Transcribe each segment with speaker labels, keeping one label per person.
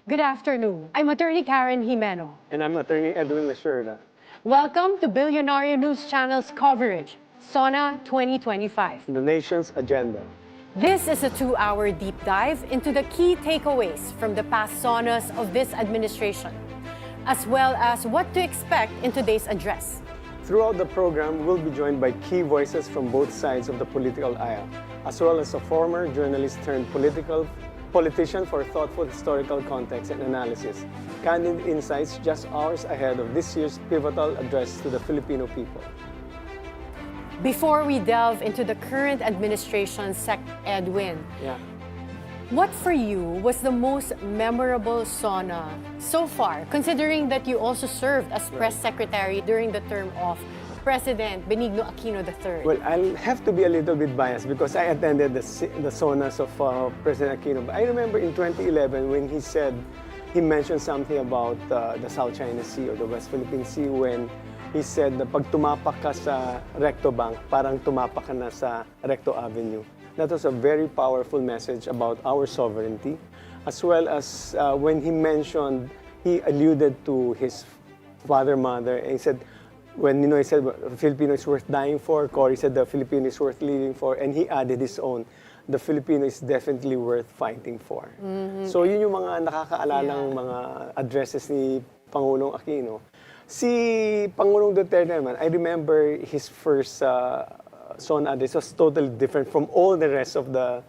Speaker 1: Good afternoon. I'm Attorney Karen Jimeno.
Speaker 2: And I'm Atty. Edwin Lacierda.
Speaker 1: Welcome to Bilyonaryo News Channel's coverage, Sona 2025.
Speaker 2: The nation's agenda.
Speaker 1: This is a 2-hour deep dive into the key takeaways from the past Sonas of this administration, as well as what to expect in today's address.
Speaker 2: Throughout the program, we'll be joined by key voices from both sides of the political aisle, as well as a former journalist turned politician for thoughtful historical context and analysis. Candid insights just hours ahead of this year's pivotal address to the Filipino people.
Speaker 1: Before we delve into the current administration's Edwin, what for you was the most memorable Sona so far, considering that you also served as press secretary during the term of President Benigno Aquino III?
Speaker 2: Well, I'll have to be a little bit biased because I attended the Sonas of President Aquino. But I remember in 2011 when he mentioned something about the South China Sea or the West Philippine Sea when he said na pag tumapak ka sa Recto Bank, parang tumapak ka na sa Recto Avenue. That was a very powerful message about our sovereignty, as well as when he alluded to his father, mother, and he said, he said, the Filipino is worth dying for, Cory said the Filipino is worth living for, and he added his own, the Filipino is definitely worth fighting for. So yun yung mga nakakaalalang mga addresses ni Pangulong Aquino. Si Pangulong Duterte naman, I remember his first Sona address was totally different from all the rest of the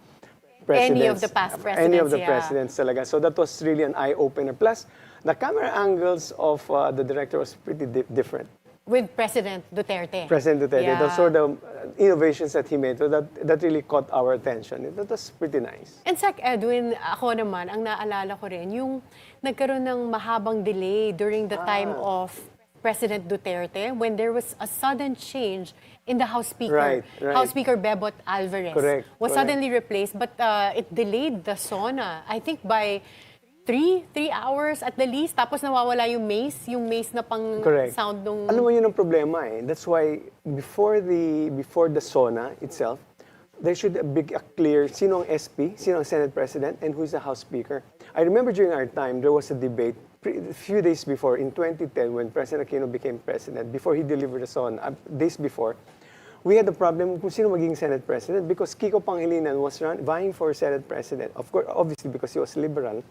Speaker 2: presidents.
Speaker 1: Any of the past presidents,
Speaker 2: Any of the presidents talaga. So that was really an eye-opener. Plus, the camera angles of the director was pretty different.
Speaker 1: With President Duterte.
Speaker 2: President Duterte. Those were the innovations that he made. So that really caught our attention. That was pretty nice.
Speaker 1: And Sec Edwin, ako naman, ang naalala ko rin, yung nagkaroon ng mahabang delay during the time of President Duterte when there was a sudden change in the House Speaker.
Speaker 2: Right.
Speaker 1: House Speaker Bebot Alvarez was suddenly replaced, but it delayed the Sona, I think by 3 hours at the least, tapos nawawala yung maze na pang sound nung...
Speaker 2: Alam mo yun ang problema eh. That's why before the Sona itself, there should be a clear sino ang SP, sino ang Senate President, and who is the House Speaker. I remember during our time, there was a debate a few days before, in 2010, when President Aquino became President, before he delivered the Sona, days before, we had the problem kung sino maging Senate President because Kiko Pangilinan was vying for Senate President, of course, obviously because he was liberal,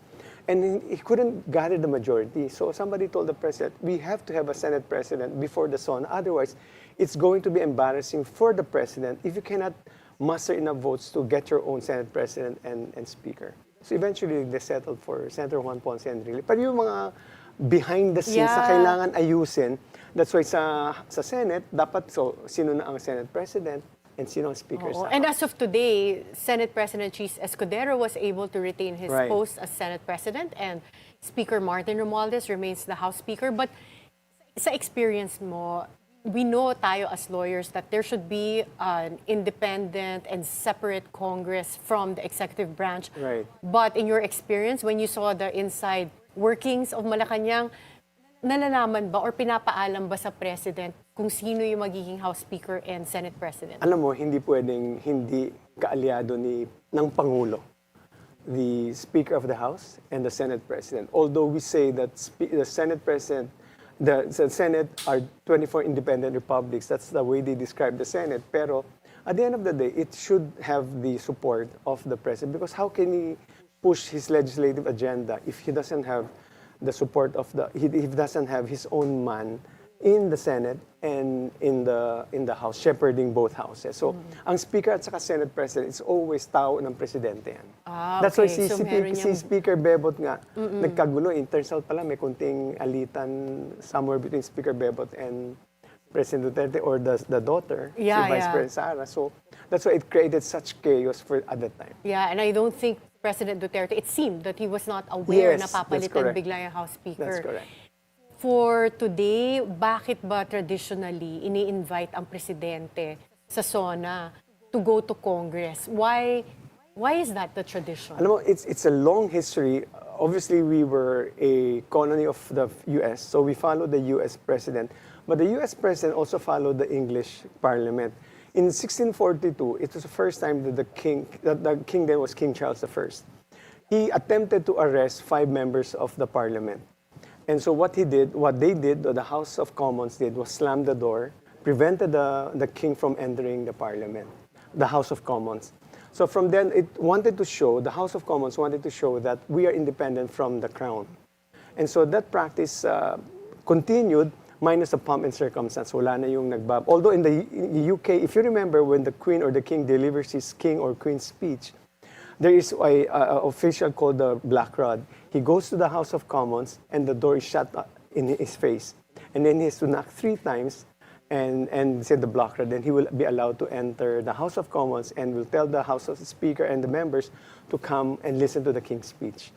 Speaker 2: and he couldn't gather the majority. So somebody told the President, we have to have a Senate President before the Sona, otherwise it's going to be embarrassing for the President if you cannot muster enough votes to get your own Senate President and Speaker. So eventually, they settled for Senator Juan Ponce Enrile. Pero yung mga behind the scenes na kailangan ayusin, that's why sa Senate, dapat sino na ang Senate President and sino ang Speaker sa House.
Speaker 1: And as of today, Senate President Chis Escudero was able to retain his post as Senate President and Speaker Martin Romualdez remains the House Speaker. But sa experience mo, we know tayo as lawyers that there should be an independent and separate Congress from the executive branch. But in your experience, when you saw the inside workings of Malacanang, nalalaman ba or pinapaalam ba sa President kung sino yung magiging House Speaker and Senate President?
Speaker 2: Alam mo, hindi pwedeng hindi kaalyado ng Pangulo, the Speaker of the House and the Senate President. Although we say that the Senate President the Senate are 24 independent republics. That's the way they describe the Senate. Pero at the end of the day, it should have the support of the President because how can he push his legislative agenda if he doesn't have the support of he doesn't have his own man in the Senate and in the House, shepherding both houses. So, ang Speaker at saka Senate President, it's always tao ng Presidente yan. That's why si Speaker Bebot nga, nagkagulo. In turns out pala, may kunting alitan somewhere between Speaker Bebot and President Duterte or the daughter, si Vice President Sara. So, that's why it created such chaos at that time.
Speaker 1: Yeah, and I don't think President Duterte, it seemed that he was not aware na papalitan bigla yung House Speaker.
Speaker 2: That's correct.
Speaker 1: For today, bakit ba traditionally ini-invite ang presidente sa Sona to go to Congress? Why is that the tradition?
Speaker 2: Alam mo, it's a long history. Obviously, we were a colony of the U.S., so we followed the U.S. president. But the U.S. president also followed the English Parliament. In 1642, it was the first time that the king then was King Charles I. he attempted to arrest 5 members of the parliament. And so what they did, or the House of Commons did, was slam the door, prevented the king from entering the parliament, the House of Commons. So from then, the House of Commons wanted to show that we are independent from the crown. And so that practice continued, minus the pomp and circumstance. Wala na yung nagbab. Although in the UK, if you remember, when the queen or the king delivers his king or queen's speech, there is a official called the Black Rod. He goes to the House of Commons and the door is shut in his face. And then he has to knock 3 times and say the Black Rod. Then he will be allowed to enter the House of Commons and will tell the House of the Speaker and the members to come and listen to the King's speech.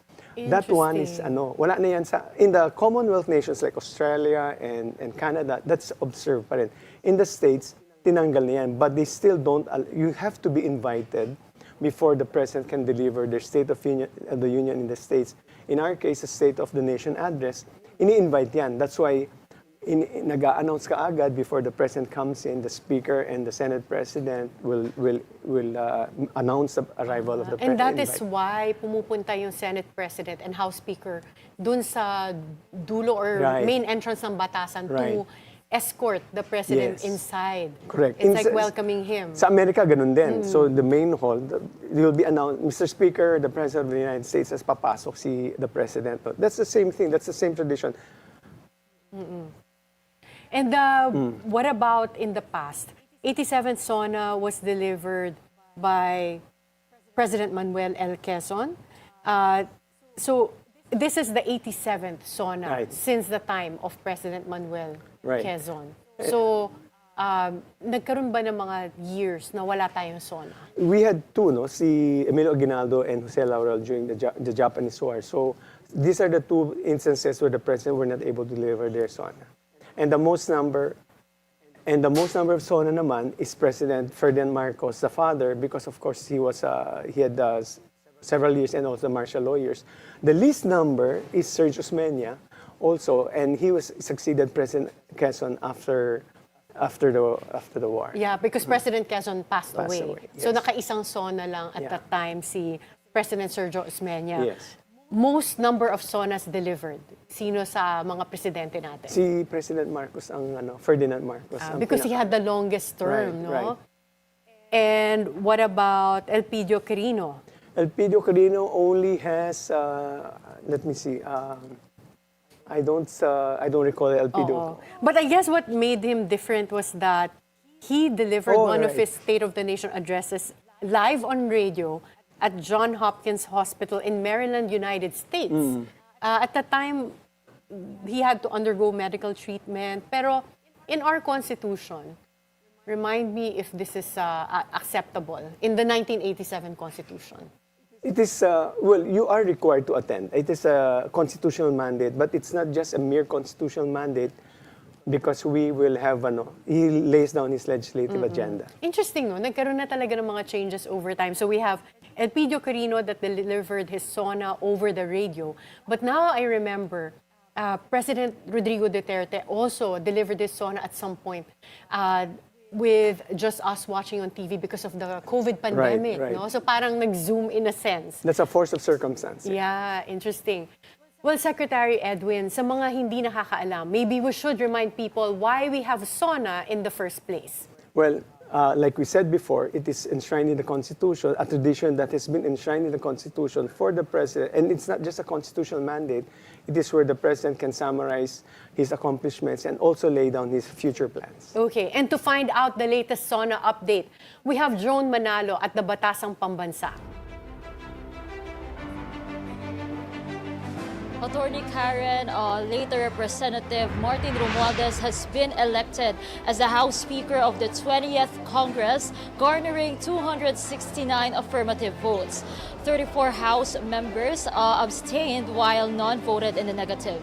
Speaker 2: That one is, wala na yan in the Commonwealth nations like Australia and Canada, that's observed pa rin. In the States, tinanggal na yan, but they still don't, you have to be invited before the President can deliver their State of the Union in the States. In our case, the State of the Nation address, ini-invite yan. That's why nag-a-announce ka agad before the President comes in, the Speaker and the Senate President will announce the arrival of the
Speaker 1: And
Speaker 2: President.
Speaker 1: that is why pumupunta yung Senate President and House Speaker dun sa dulo or main entrance ng Batasang to escort the President inside.
Speaker 2: Correct.
Speaker 1: It's like welcoming him.
Speaker 2: Sa Amerika, ganun din. So the main hall, will be announced, Mr. Speaker, the President of the United States, as papasok the President. That's the same thing. That's the same tradition.
Speaker 1: And what about in the past? 87th Sona was delivered by President Manuel L. Quezon. So this is the 87th Sona since the time of President Manuel Quezon. So nagkaroon ba ng mga years na wala tayong Sona?
Speaker 2: We had 2, no? Si Emilio Aguinaldo and Jose Laurel during the Japanese War. So these are the 2 instances where the President were not able to deliver their Sona. And the most number of Sona naman is President Ferdinand Marcos, the father, because of course he had several years and also martial law years. The least number is Sergio Osmeña also, and he succeeded President Quezon after the war.
Speaker 1: Yeah, because President Quezon passed away.
Speaker 2: Yes.
Speaker 1: So nakaisang Sona lang at that time si President Sergio Osmeña.
Speaker 2: Yes.
Speaker 1: Most number of Sonas delivered. Sino sa mga presidente natin?
Speaker 2: Si President Marcos Ferdinand Marcos.
Speaker 1: Because he had the longest term, no?
Speaker 2: Right.
Speaker 1: And what about Elpidio Quirino?
Speaker 2: Elpidio Quirino only has, let me see, I don't recall Elpidio.
Speaker 1: But I guess what made him different was that he delivered one of his State of the Nation addresses live on radio at Johns Hopkins Hospital in Maryland, United States. At the time, he had to undergo medical treatment. Pero in our Constitution, remind me if this is acceptable, in the 1987 Constitution.
Speaker 2: It is, you are required to attend. It is a constitutional mandate, but it's not just a mere constitutional mandate because we will have, he lays down his legislative agenda.
Speaker 1: Interesting, no? Nagkaroon na talaga ng mga changes over time. So we have Elpidio Quirino that delivered his Sona over the radio. But now I remember President Rodrigo Duterte also delivered his Sona at some point with just us watching on TV because of the COVID pandemic.
Speaker 2: Right.
Speaker 1: No? So parang nag-zoom in a sense.
Speaker 2: That's a force of circumstance.
Speaker 1: Yeah, interesting. Well, Secretary Edwin, sa mga hindi nakakaalam, maybe we should remind people why we have Sona in the first place.
Speaker 2: Well, like we said before, it is enshrined in the Constitution, a tradition that has been enshrined in the Constitution for the President. And it's not just a constitutional mandate. It is where the President can summarize his accomplishments and also lay down his future plans.
Speaker 1: Okay, and to find out the latest Sona update, we have Joan Manalo at the Batasang Pambansa.
Speaker 3: Attorney Karen, later Representative Martin Romualdez has been elected as the House Speaker of the 20th Congress, garnering 269 affirmative votes. 34 House members abstained while none voted in the negative.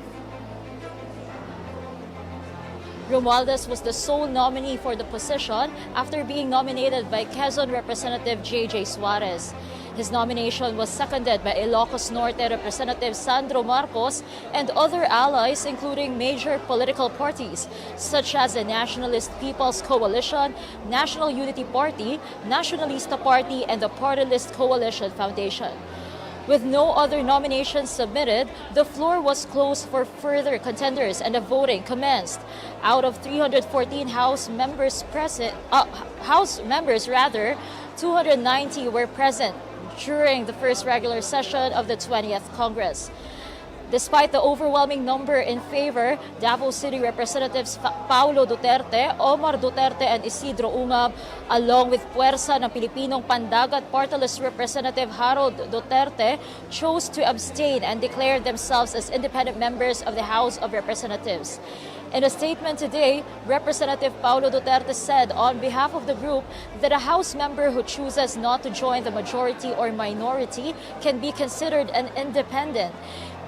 Speaker 3: Romualdez was the sole nominee for the position after being nominated by Quezon Representative J.J. Suarez. His nomination was seconded by Ilocos Norte Representative Sandro Marcos and other allies, including major political parties such as the Nationalist People's Coalition, National Unity Party, Nationalista Party, and the Party List Coalition Foundation. With no other nominations submitted, the floor was closed for further contenders and the voting commenced. Out of 314 House members 290 were present during the first regular session of the 20th Congress. Despite the overwhelming number in favor, Davao City Representatives Paulo Duterte, Omar Duterte, and Isidro Ungab, along with Puwersa ng Pilipinong Pandagat Party List Representative Harold Duterte, chose to abstain and declared themselves as independent members of the House of Representatives. In a statement today, Representative Paulo Duterte said on behalf of the group that a House member who chooses not to join the majority or minority can be considered an independent.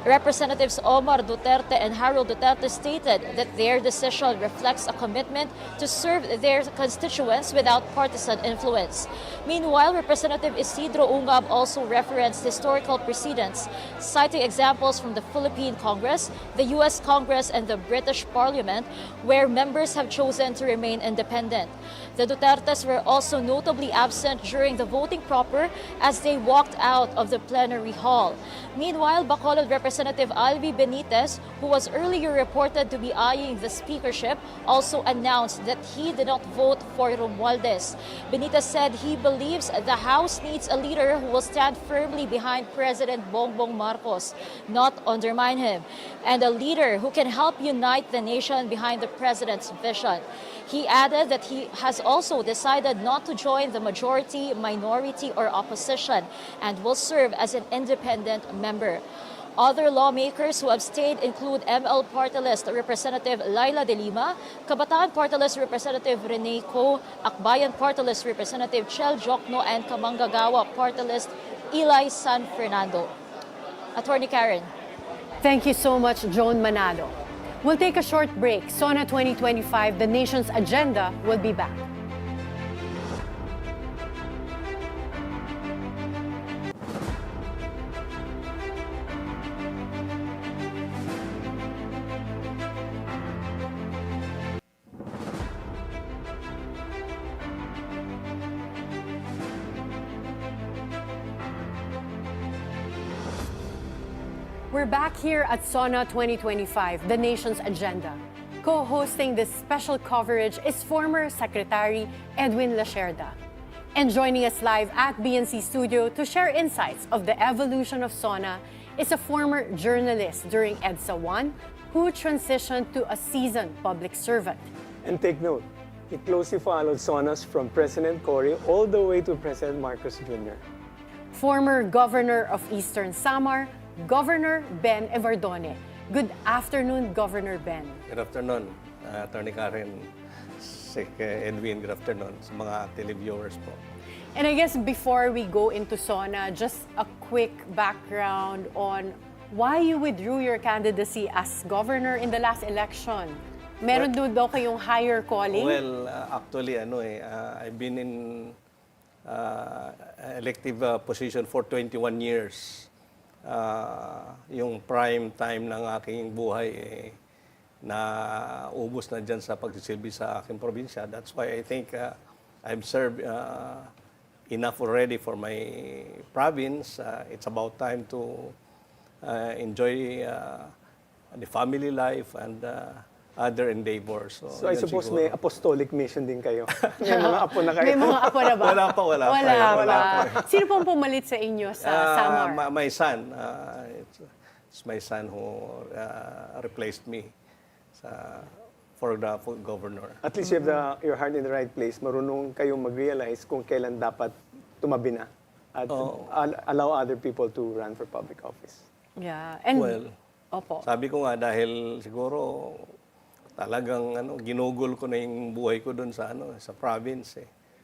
Speaker 3: Representatives Omar Duterte and Harold Duterte stated that their decision reflects a commitment to serve their constituents without partisan influence. Meanwhile, Representative Isidro Ungab also referenced historical precedents, citing examples from the Philippine Congress, the U.S. Congress, and the British Parliament, where members have chosen to remain independent. The Dutertes were also notably absent during the voting proper as they walked out of the plenary hall. Meanwhile, Bacolod Representative Alvi Benitez, who was earlier reported to be eyeing the speakership, also announced that he did not vote for Romualdez. Benitez said he believes the House needs a leader who will stand firmly behind President Bongbong Marcos, not undermine him, and a leader who can help unite the nation behind the president's vision. He added that he has also decided not to join the majority, minority, or opposition and will serve as an independent member. Other lawmakers who abstained include ML Party List Representative Laila De Lima, Kabataan Party List Representative Rene Co, Akbayan Party List Representative Chel Jokno, and Kamanggagawa Party List Eli San Fernando. Attorney Karen.
Speaker 1: Thank you so much, Joan Manalo. We'll take a short break. Sona 2025, the nation's agenda, will be back. We're back here at Sona 2025, the nation's agenda. Co-hosting this special coverage is former Secretary Edwin Lacierda. And joining us live at BNC Studio to share insights of the evolution of Sona is a former journalist during EDSA 1 who transitioned to a seasoned public servant.
Speaker 2: And take note, he closely followed Sonas from President Cory all the way to President Marcos Jr.
Speaker 1: Former Governor of Eastern Samar, Governor Ben Evardone. Good afternoon, Governor Ben.
Speaker 4: Good afternoon, Attorney Karen, Edwin, good afternoon sa mga televiewers po.
Speaker 1: And I guess before we go into Sona, just a quick background on why you withdrew your candidacy as governor in the last election. Meron daw kayong higher calling?
Speaker 4: Well, actually, I've been in elective position for 21 years. Yung prime time ng aking buhay na ubos na dyan sa pagsisilbi sa aking probinsya. That's why I think I've served enough already for my province. It's about time to enjoy the family life and other endeavors.
Speaker 2: So I suppose siguro may apostolic mission din kayo. May mga apo na kayo.
Speaker 1: May mga apo na ba?
Speaker 4: Wala pa.
Speaker 1: Wala pa. Sino pong pumalit sa inyo sa Samar?
Speaker 4: My son. It's my son who replaced me for the governor.
Speaker 2: At least you have your heart in the right place. Marunong kayong mag-realize kung kailan dapat tumabi na at allow other people to run for public office.
Speaker 1: Yeah. And,
Speaker 4: opo. Sabi ko nga dahil siguro talagang ginugol ko na yung buhay ko doon sa province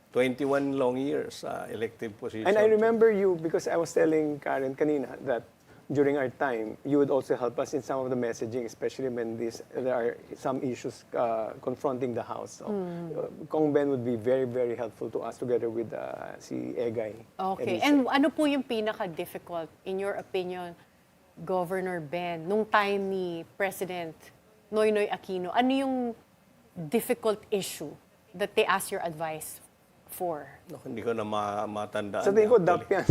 Speaker 4: 21 long years elective position.
Speaker 2: And I remember you because I was telling Karen kanina that during our time you would also help us in some of the messaging, especially when there are some issues confronting the house. So Kong Ben would be very, very helpful to us together with si Egay.
Speaker 1: Okay. And ano po yung pinaka-difficult in your opinion, Governor Ben, nung time ni President Noynoy Aquino, ano yung difficult issue that they ask your advice
Speaker 4: No, hindi ko na matandaan.
Speaker 2: Sa tingin ko, DAP yan.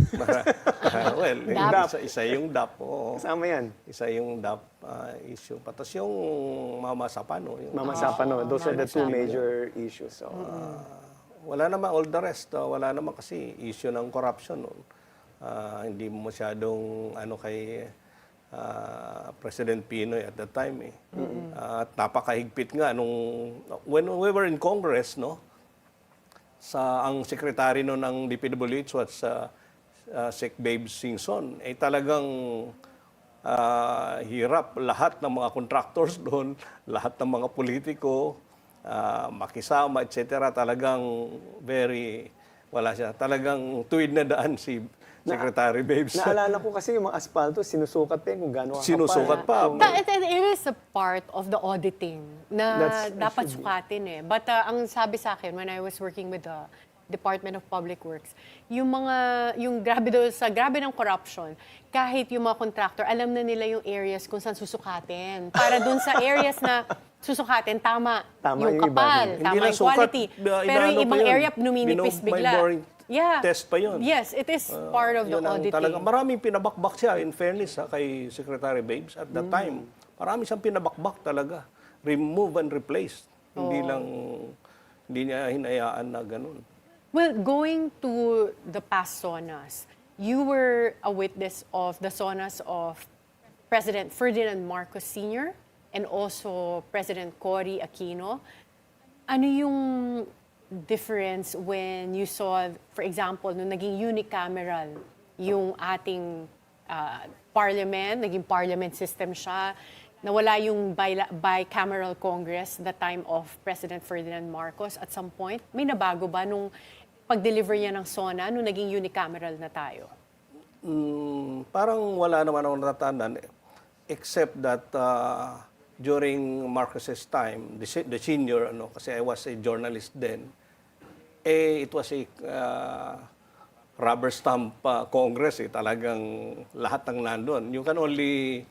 Speaker 4: Well,
Speaker 1: DAP.
Speaker 4: isa yung DAP. Oo.
Speaker 2: Kasama yan.
Speaker 4: Isa yung DAP issue. Patas yung Mama Sapano. Yung,
Speaker 2: Mama Sapano. Those are the two major issues. So,
Speaker 4: wala naman all the rest. Wala naman kasi issue ng corruption. Hindi mo masyadong kay President Pinoy at that time. At napakahigpit nga when we were in Congress, no? Ang secretary noon ng DPWH was Sec Babe Singson, talagang hirap lahat ng mga contractors doon, lahat ng mga politiko, makisama, etc. Talagang wala siya. Talagang tuwid na daan si Secretary Babes.
Speaker 2: naalala ko kasi yung mga asfalto, sinusukat pa kung gano'n
Speaker 4: Sinusukat pa.
Speaker 1: It is a part of the auditing na dapat sukatin eh. But ang sabi sa akin when I was working with the Department of Public Works, yung grabe ng corruption, kahit yung mga contractor, alam na nila yung areas kung saan susukatin. Para dun sa areas na susukatin, tama yung kapal, tama yung quality. Pero yung ibang area, numinipis bigla.
Speaker 4: Test pa yun.
Speaker 1: Yes, it is part of the auditing.
Speaker 4: Talaga, maraming pinabakbak siya, in fairness kay Secretary Babes at that time. Marami siyang pinabakbak talaga. Remove and replace. Hindi niya hinayaan na ganun.
Speaker 1: Well, going to the past Sonas, you were a witness of the Sonas of President Ferdinand Marcos Sr. and also President Cory Aquino. Ano yung difference when you saw, for example, nung naging unicameral yung ating parliament, naging parliament system siya, nawala yung bicameral Congress the time of President Ferdinand Marcos at some point. May nabago ba nung pag-deliver niya ng SONA nung naging unicameral na tayo?
Speaker 4: Parang wala naman akong natatandaan, except that during Marcos's time, the senior, kasi I was a journalist then, it was a rubber stamp Congress. Talagang lahat ng nandun. You can only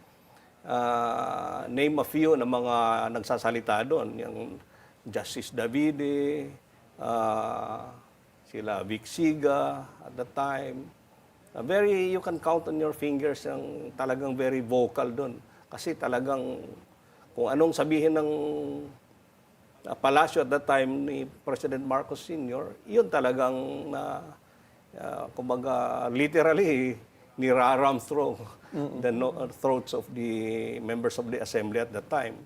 Speaker 4: name a few na mga nagsasalita doon. Yung Justice Davide, sila Vic Siga at the time. You can count on your fingers yung talagang very vocal doon. Kasi talagang kung anong sabihin ng palasyo at that time ni President Marcos Sr., yun talagang kumbaga literally niraram through the throats of the members of the assembly at that time.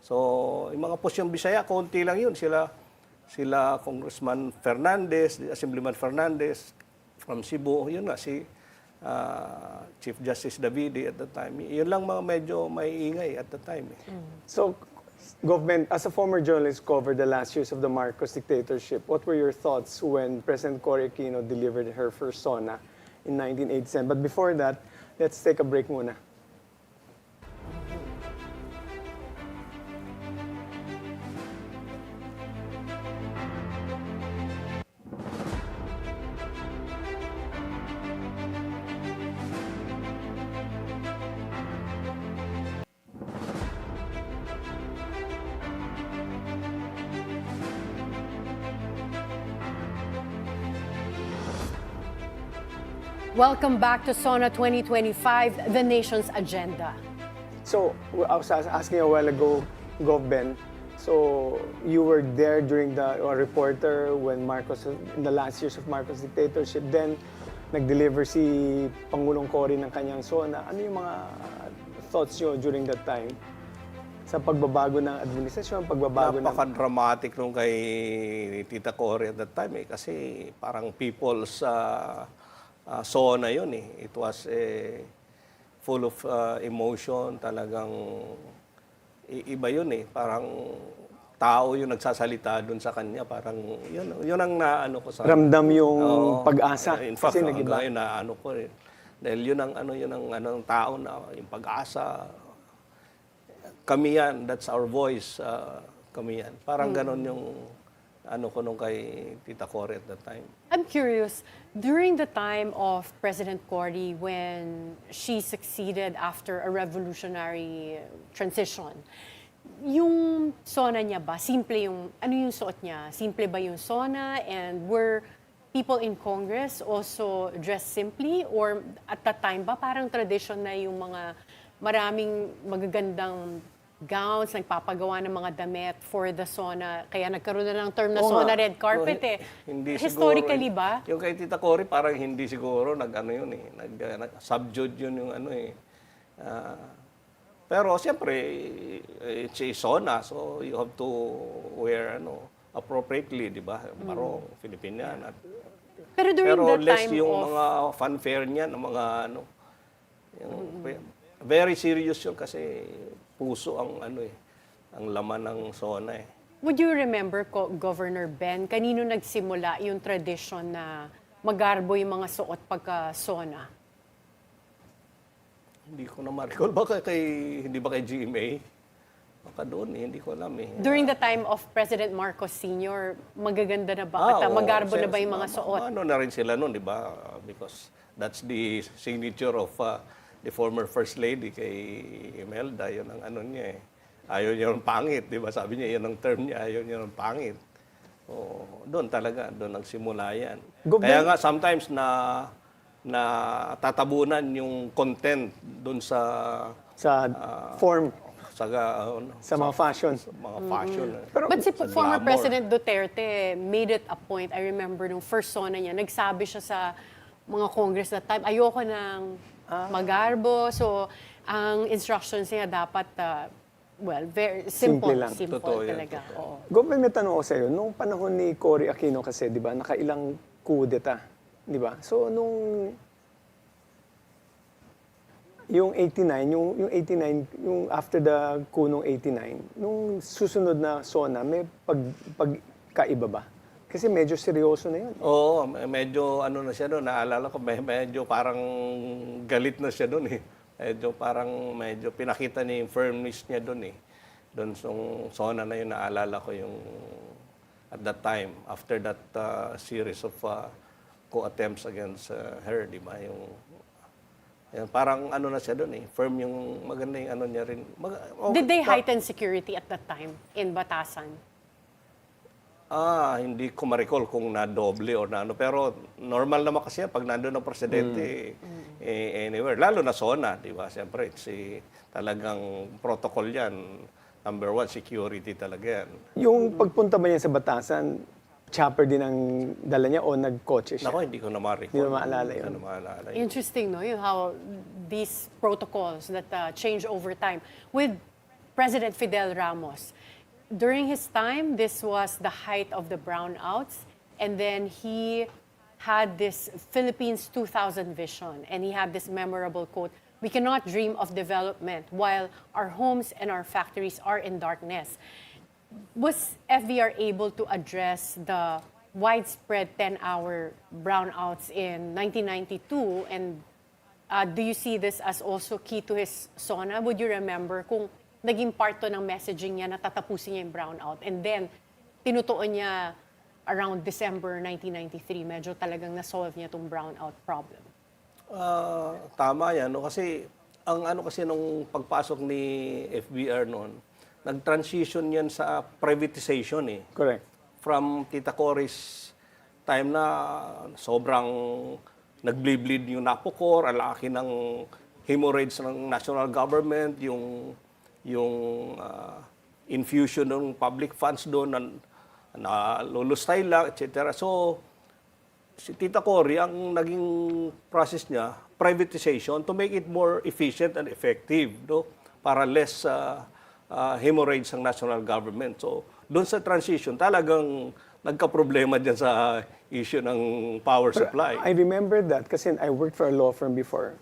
Speaker 4: So, yung mga pusyong Bisaya, konti lang yun. Sila Congressman Fernandez, Assemblyman Fernandez from Cebu, yun nga, si Chief Justice Davide at the time. Yun lang mga medyo may ingay at the time.
Speaker 2: So, government, as a former journalist covered the last years of the Marcos dictatorship, what were your thoughts when President Cory Aquino delivered her first SONA in 1987? But before that, let's take a break muna.
Speaker 1: Welcome back to Sona 2025, the nation's agenda.
Speaker 2: So, I was asking a while ago, Gov. Ben, so you were there during a reporter when Marcos, in the last years of Marcos dictatorship, then nag-deliver si Pangulong Cory ng kanyang SONA. Ano yung mga thoughts nyo during that time? Sa pagbabago ng administrasyon,
Speaker 4: Napaka-dramatic nung kay Tita Cory at that time kasi parang people's SONA yun eh. It was full of emotion, talagang iba yun eh. Parang tao yung nagsasalita dun sa kanya, parang yun ang naano ko sa
Speaker 2: ramdam yung pag-asa.
Speaker 4: In fact,
Speaker 2: kasi nag-iba.
Speaker 4: Yun naano ko eh. Dahil yun ang tao na yung pag-asa. Kami yan, that's our voice. Kami yan. Parang ganon yung ko nung kay Tita Cory at that time.
Speaker 1: I'm curious, during the time of President Cory, when she succeeded after a revolutionary transition, yung Sona niya ba, simple yung, ano yung suot niya? Simple ba yung Sona? And were people in Congress also dressed simply? Or at that time ba, parang tradition na yung mga maraming magagandang gowns, nagpapagawa ng mga damit for the Sona. Kaya nagkaroon na ng term na Sona red carpet
Speaker 4: Hindi
Speaker 1: Historically
Speaker 4: siguro,
Speaker 1: ba?
Speaker 4: Yung kay Tita Cory, parang hindi siguro, yun subdued yun yung pero siyempre, it's a Sona, so you have to wear appropriately, di ba? Marong, Filipinian.
Speaker 1: Pero during
Speaker 4: Pero
Speaker 1: that
Speaker 4: less
Speaker 1: time
Speaker 4: yung
Speaker 1: of...
Speaker 4: mga fanfare niya, ng mga very serious yun kasi puso ang ang laman ng Sona eh.
Speaker 1: Would you remember, Governor Ben, kanino nagsimula yung tradition na magarbo yung mga suot pagka Sona?
Speaker 4: Hindi ko na ma-recall. Hindi ba kay GMA? Baka doon hindi ko alam eh.
Speaker 1: During the time of President Marcos Sr., magaganda na ba? At magarbo na ba yung mga suot?
Speaker 4: Ano na rin sila noon, di ba? Because that's the signature of the former First Lady kay Imelda. Yun ang niya eh. Ayaw niya ng pangit, di ba? Sabi niya, yun ang term niya, ayaw niya ng pangit. Doon nagsimula yan. Kaya nga sometimes na tatabunan yung content doon sa
Speaker 2: form
Speaker 4: sa
Speaker 2: mga fashion.
Speaker 1: But si former President Duterte made it a point. I remember nung first Sona niya, nagsabi siya sa mga Congress that time, ayoko ng magarbo. So, ang instructions niya dapat, very simple. Simple
Speaker 2: Totoo
Speaker 1: talaga. Oo.
Speaker 2: Government, may tanong ko sa iyo, nung panahon ni Cory Aquino kasi, di ba, nakailang coup d'etat. Di ba? So, yung 89, yung after the coup nung 89, nung susunod na Sona, may pagkaiba ba? Kasi medyo seryoso na yun.
Speaker 4: Oo, medyo na siya doon. Naalala ko, medyo parang galit na siya doon eh. Medyo pinakita niya yung firmness niya doon eh. Doon sa Sona na yun, naalala ko yung at that time, after that series of co-attempts against her, di ba? Parang na siya doon eh. Firm yung maganda yung niya rin.
Speaker 1: Did they heighten security at that time in Batasang?
Speaker 4: Hindi ko ma-recall kung na-doble or na pero normal naman kasi yan pag nandun ang presidente anywhere. Lalo na Sona, di ba? Siyempre, talagang protocol yan. Number one, security talaga yan.
Speaker 2: Yung pagpunta ba niya sa Batasan, chopper din ang dala niya o nagkotse siya?
Speaker 4: Nako, hindi ko na ma-recall.
Speaker 2: Hindi na maalala yun.
Speaker 1: Interesting, no? Yung how these protocols that change over time. With President Fidel Ramos, during his time, this was the height of the brownouts. And then he had this Philippines 2000 vision. And he had this memorable quote, "We cannot dream of development while our homes and our factories are in darkness." Was FVR able to address the widespread 10-hour brownouts in 1992? And do you see this as also key to his Sona? Would you remember kung naging part to ng messaging niya na tatapusin niya yung brownout? And then, tinutuon niya around December 1993, medyo talagang na-solve niya itong brownout problem.
Speaker 4: Tama yan. No? Kasi, kasi nung pagpasok ni FBR noon, nag-transition yan sa privatization eh.
Speaker 2: Correct.
Speaker 4: From Tita Cory's time na sobrang nag-bleed yung napukor, ang laki ng hemorrhage ng national government, yung infusion ng public funds doon na lulustay lang, etc. So, si Tita Cory, ang naging process niya, privatization to make it more efficient and effective, no? Para less hemorrhage ng national government. So, doon sa transition, talagang nagka-problema dyan sa issue ng power supply.
Speaker 2: I remember that kasi I worked for a law firm before.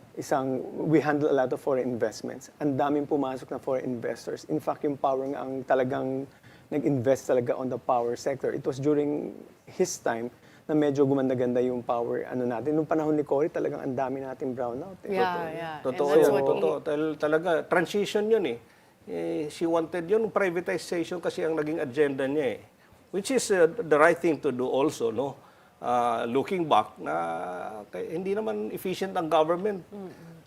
Speaker 2: We handle a lot of foreign investments. Ang daming pumasok na foreign investors. In fact, yung power nga ang talagang nag-invest talaga on the power sector. It was during his time na medyo gumanda-ganda yung power natin. Nung panahon ni Cory, talagang ang dami nating brownout.
Speaker 4: Totoo. Talaga, transition yun eh. She wanted yun, privatization kasi ang naging agenda niya eh. Which is the right thing to do also, no? looking back, na hindi naman efficient ang government.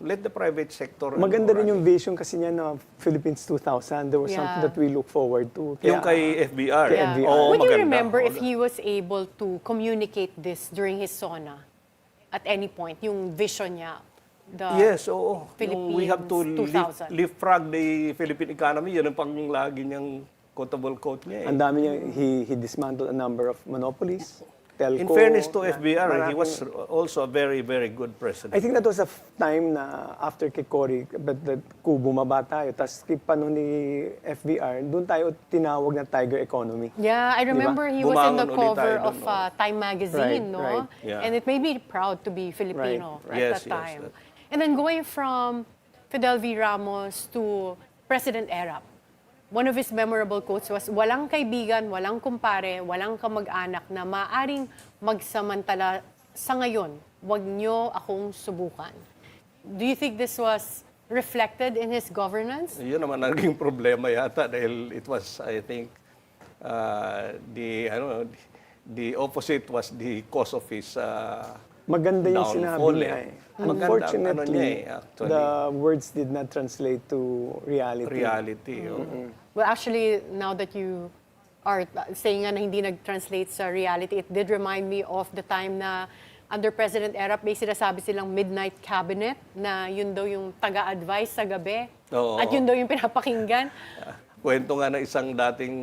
Speaker 4: Let the private sector.
Speaker 2: Maganda rin yung vision kasi niya na Philippines 2000. There was something that we look forward to.
Speaker 4: Yung kay FBR.
Speaker 2: Kay FBR.
Speaker 4: Oo,
Speaker 1: Would you
Speaker 4: maganda.
Speaker 1: remember if he was able to communicate this during his SONA at any point, yung vision niya?
Speaker 4: Yes, oo. Yung we have to
Speaker 1: Philippines 2000.
Speaker 4: leapfrog the Philippine economy. Yan ang pang lagi niyang quotable quote niya.
Speaker 2: Ang dami niya, he dismantled a number of monopolies. Telco.
Speaker 4: In fairness to FBR, he was also a very, very good president.
Speaker 2: I think that was a time na after kay Cory, but bumaba tayo. Tapos kay paano ni FBR, doon tayo tinawag na tiger economy.
Speaker 1: Yeah, I remember he was in the
Speaker 4: Bumangon ulit
Speaker 1: cover
Speaker 4: tayo
Speaker 1: of
Speaker 4: dun,
Speaker 1: Time magazine,
Speaker 2: Right,
Speaker 1: no?
Speaker 2: right.
Speaker 4: Yeah.
Speaker 1: And it made me proud to be Filipino at
Speaker 4: Yes,
Speaker 1: that
Speaker 4: yes,
Speaker 1: time.
Speaker 4: that-
Speaker 1: And then going from Fidel V. Ramos to President Erap, one of his memorable quotes was, walang kaibigan, walang kumpare, walang kamag-anak na maaring magsamantala sa ngayon. Huwag niyo akong subukan. Do you think this was reflected in his governance?
Speaker 4: Yun naman ang naging problema yata dahil it was, I think, the opposite was the cause of his
Speaker 2: Maganda yung sinabi
Speaker 4: downfall.
Speaker 2: niya eh.
Speaker 4: Maganda,
Speaker 2: Unfortunately,
Speaker 4: actually.
Speaker 2: the words did not translate to reality.
Speaker 4: Reality. Oo.
Speaker 1: Well, actually, now that you are saying nga na hindi nag-translate sa reality, it did remind me of the time na under President Erap, may sinasabi silang midnight cabinet na yun daw yung taga-advise sa gabi.
Speaker 4: Oo.
Speaker 1: At yun daw yung pinapakinggan.
Speaker 4: Kwento nga na isang dating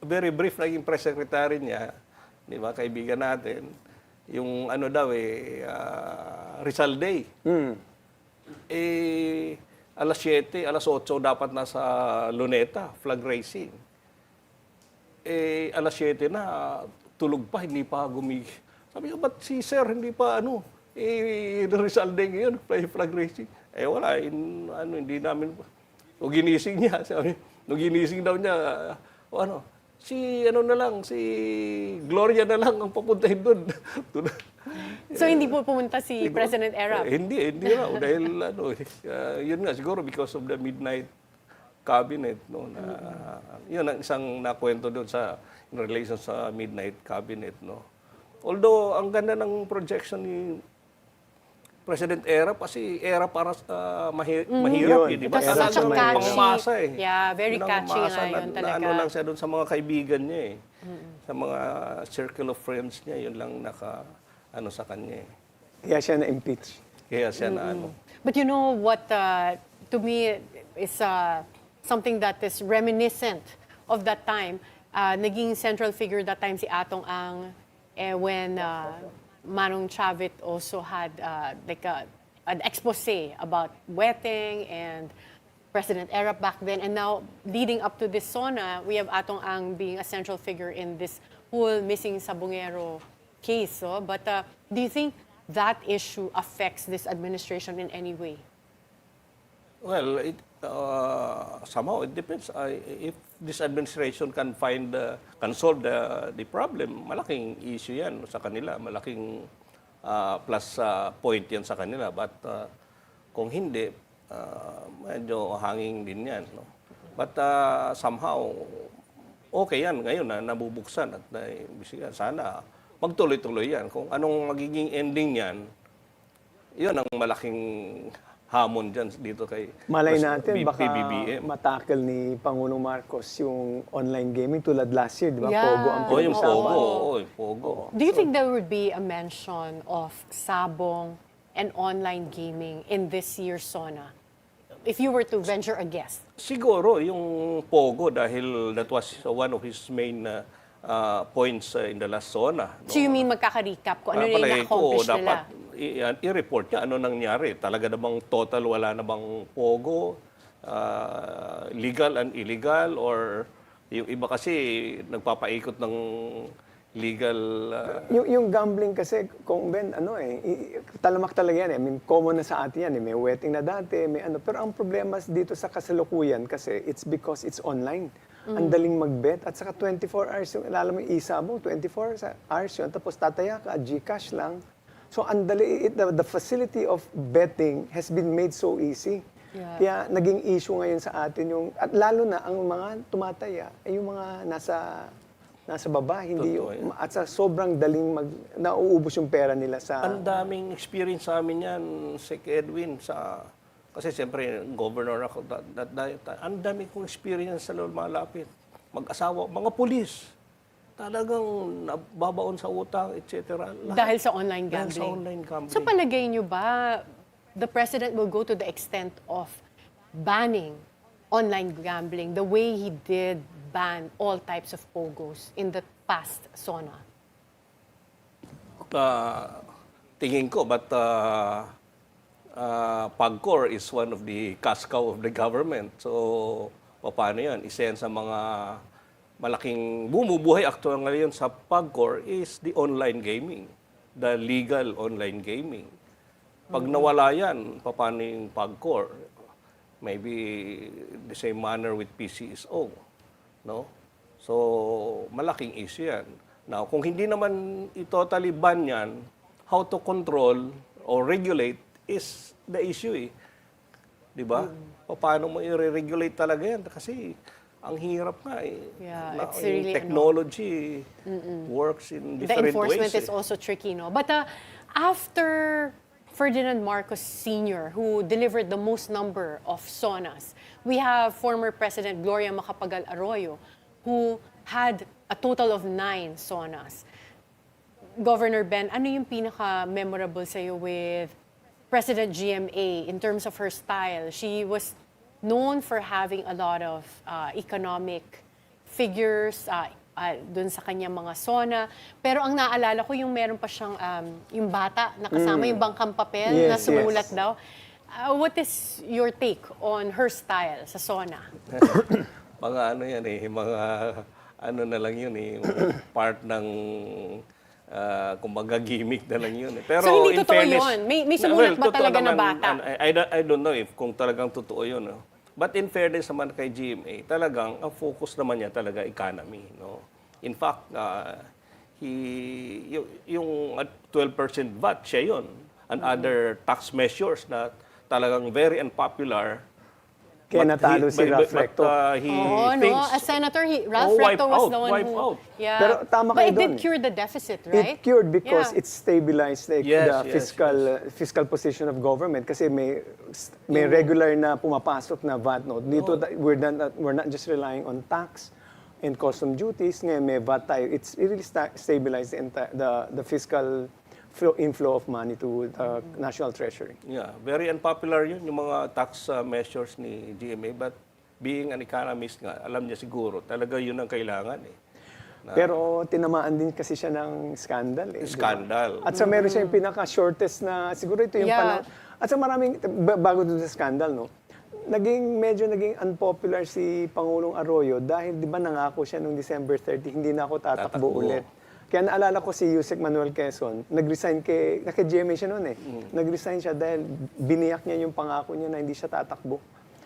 Speaker 4: very brief naging press secretary niya, di ba, kaibigan natin, yung ano daw Rizal Day. Alas 7, alas 8 dapat nasa Luneta, flag racing. Alas 7 na, tulog pa, hindi pa gumigil. Sabi ko, ba't si sir hindi pa Rizal Day ngayon, flag racing? Wala, hindi namin. O ginising niya, sabi, nung ginising daw niya, si Gloria na lang ang papuntahin doon.
Speaker 1: So hindi po pumunta si President Erap?
Speaker 4: Hindi raw. Dahil yun nga, siguro because of the midnight cabinet. No, na, yun ang isang nakwento doon in relation sa midnight cabinet. No. Although, ang ganda ng projection ni President Erap kasi para mahirap, di ba?
Speaker 1: It was such a catchy,
Speaker 4: pangmasa eh.
Speaker 1: yeah, very
Speaker 4: Yun ang
Speaker 1: catchy
Speaker 4: pangmasa
Speaker 1: nga yun talaga.
Speaker 4: Ano lang siya doon sa mga kaibigan niya eh. Sa mga circle of friends niya, yun lang sa kanya eh.
Speaker 2: Kaya siya na-impeach.
Speaker 4: Kaya siya
Speaker 1: But you know what, to me, is something that is reminiscent of that time. Naging central figure that time si Atong Ang when Manong Chavit also had an expose about wetting and President Erap back then. And now, leading up to this SONA, we have Atong Ang being a central figure in this whole missing Sabongero case. So, but do you think that issue affects this administration in any way?
Speaker 4: Well, somehow it depends. If this administration can solve the problem, malaking issue yan sa kanila, malaking plus point yan sa kanila. But kung hindi, medyo hanging din yan. No? But somehow, okay yan ngayon na nabubuksan at sana magtuloy-tuloy yan. Kung anong magiging ending yan, yun ang malaking hamon dyan dito kay
Speaker 2: Malay natin, baka
Speaker 4: PBBM.
Speaker 2: matakil ni Pangulong Marcos yung online gaming tulad last year, di ba?
Speaker 1: Yeah.
Speaker 2: Pogo ang
Speaker 4: Yung
Speaker 2: pinag-usapan.
Speaker 4: Pogo.
Speaker 1: Do you think there would be a mention of Sabong and online gaming in this year's SONA? If you were to venture a guess.
Speaker 4: Siguro yung Pogo dahil that was one of his main points in the last SONA. No?
Speaker 1: So you mean magkaka-recap kung ano yung
Speaker 4: Palagi ko,
Speaker 1: na-accomplish nila?
Speaker 4: dapat i-report niya ano nangyari. Talaga namang total wala namang Pogo, legal and illegal, or yung iba kasi nagpapaikot ng legal.
Speaker 2: Yung gambling kasi, kung Ben, talamak talaga yan. I mean, common na sa atin yan. May wetting na dati, may ano. Pero ang problema dito sa kasalukuyan kasi it's because it's online. Ang daling mag-bet at saka 24 hours yung, alam mo, isabong, 24 hours yun. Tapos tataya ka, Gcash lang. So, ang dali, the facility of betting has been made so easy.
Speaker 1: Yeah.
Speaker 2: Kaya naging issue ngayon sa atin yung, at lalo na ang mga tumataya, ay yung mga nasa nasa baba, hindi
Speaker 4: Totoo yan.
Speaker 2: at sa sobrang daling nauubos yung pera nila sa
Speaker 4: Ang daming experience sa amin yan, Sec Edwin, kasi siyempre, governor ako, ang dami kong experience sa malapit. Mag-asawa, mga pulis, talagang nababaon sa utang, etc.
Speaker 1: Dahil sa online
Speaker 4: Dahil
Speaker 1: gambling.
Speaker 4: sa online gambling.
Speaker 1: So palagay nyo ba, the president will go to the extent of banning online gambling the way he did ban all types of pogos in the past Sona?
Speaker 4: Tingin ko, but PAGCOR is one of the cash cow of the government. So, paano yan? Isa yan sa mga malaking bumubuhay actual ngayon sa PAGCOR is the online gaming, the legal online gaming. Pag nawala yan, paano yung PAGCOR? Maybe the same manner with PCSO, no? So, malaking issue yan. Now, kung hindi naman i-totally ban yan, how to control or regulate is the issue eh. Di ba? Paano mo i-regulate talaga yan? Kasi ang hirap nga eh.
Speaker 1: Yeah, it's
Speaker 4: Yung
Speaker 1: really
Speaker 4: technology works in
Speaker 1: the
Speaker 4: different
Speaker 1: enforcement
Speaker 4: ways.
Speaker 1: is also tricky, no? But after Ferdinand Marcos Sr., who delivered the most number of Sonas, we have former President Gloria Macapagal Arroyo, who had a total of 9 Sonas. Governor Ben, ano yung pinaka-memorable sa'yo with President GMA in terms of her style? She was known for having a lot of economic figures dun sa kanyang mga Sona. Pero ang naalala ko, yung meron pa siyang yung bata na kasama yung bangkang papel na sumulat daw. What is your take on her style sa Sona?
Speaker 4: Mga ano yan eh, mga ano na lang yun eh, part ng kumbaga gimmick na lang yun eh. Pero
Speaker 1: So hindi
Speaker 4: in
Speaker 1: totoo
Speaker 4: fairness,
Speaker 1: yun? May sumulat ba
Speaker 4: totoo
Speaker 1: talaga na
Speaker 4: naman,
Speaker 1: bata?
Speaker 4: I don't know if kung talagang totoo yun. No? But in fairness naman kay GMA, talagang ang focus naman niya talaga economy. No? In fact, yung 12% VAT, siya yun. And other tax measures na talagang very unpopular.
Speaker 2: kaya natalo si Ralph Recto.
Speaker 4: He
Speaker 1: Oh, no.
Speaker 4: thinks,
Speaker 1: As Senator, Ralph Recto was the one
Speaker 4: wipe
Speaker 1: who...
Speaker 4: out.
Speaker 1: Yeah.
Speaker 2: Pero tama
Speaker 1: But
Speaker 2: kayo
Speaker 1: it did
Speaker 2: dun.
Speaker 1: cure the deficit, right?
Speaker 2: It cured because
Speaker 1: Yeah.
Speaker 2: it stabilized the fiscal position of government kasi may regular na pumapasok na VAT note. Dito we're not just relying on tax and custom duties. Ngayon may VAT tayo. It really stabilized the fiscal inflow of money to the national treasury.
Speaker 4: Yeah, very unpopular yun, yung mga tax measures ni GMA. But being an economist nga, alam niya siguro, talaga yun ang kailangan eh.
Speaker 2: Pero tinamaan din kasi siya ng scandal eh.
Speaker 4: Scandal.
Speaker 2: At sa meron siya yung pinaka-shortest na, siguro ito yung
Speaker 1: Yeah.
Speaker 2: At sa maraming, bago dun sa scandal, no, medyo naging unpopular si Pangulong Arroyo dahil di ba nangako siya noong December 30, hindi na ako tatakbo ulit. Kaya naalala ko si Yusek Manuel Quezon, nag-resign naka-GMA siya noon eh. Nag-resign siya dahil biniyak niya yung pangako niya na hindi siya tatakbo.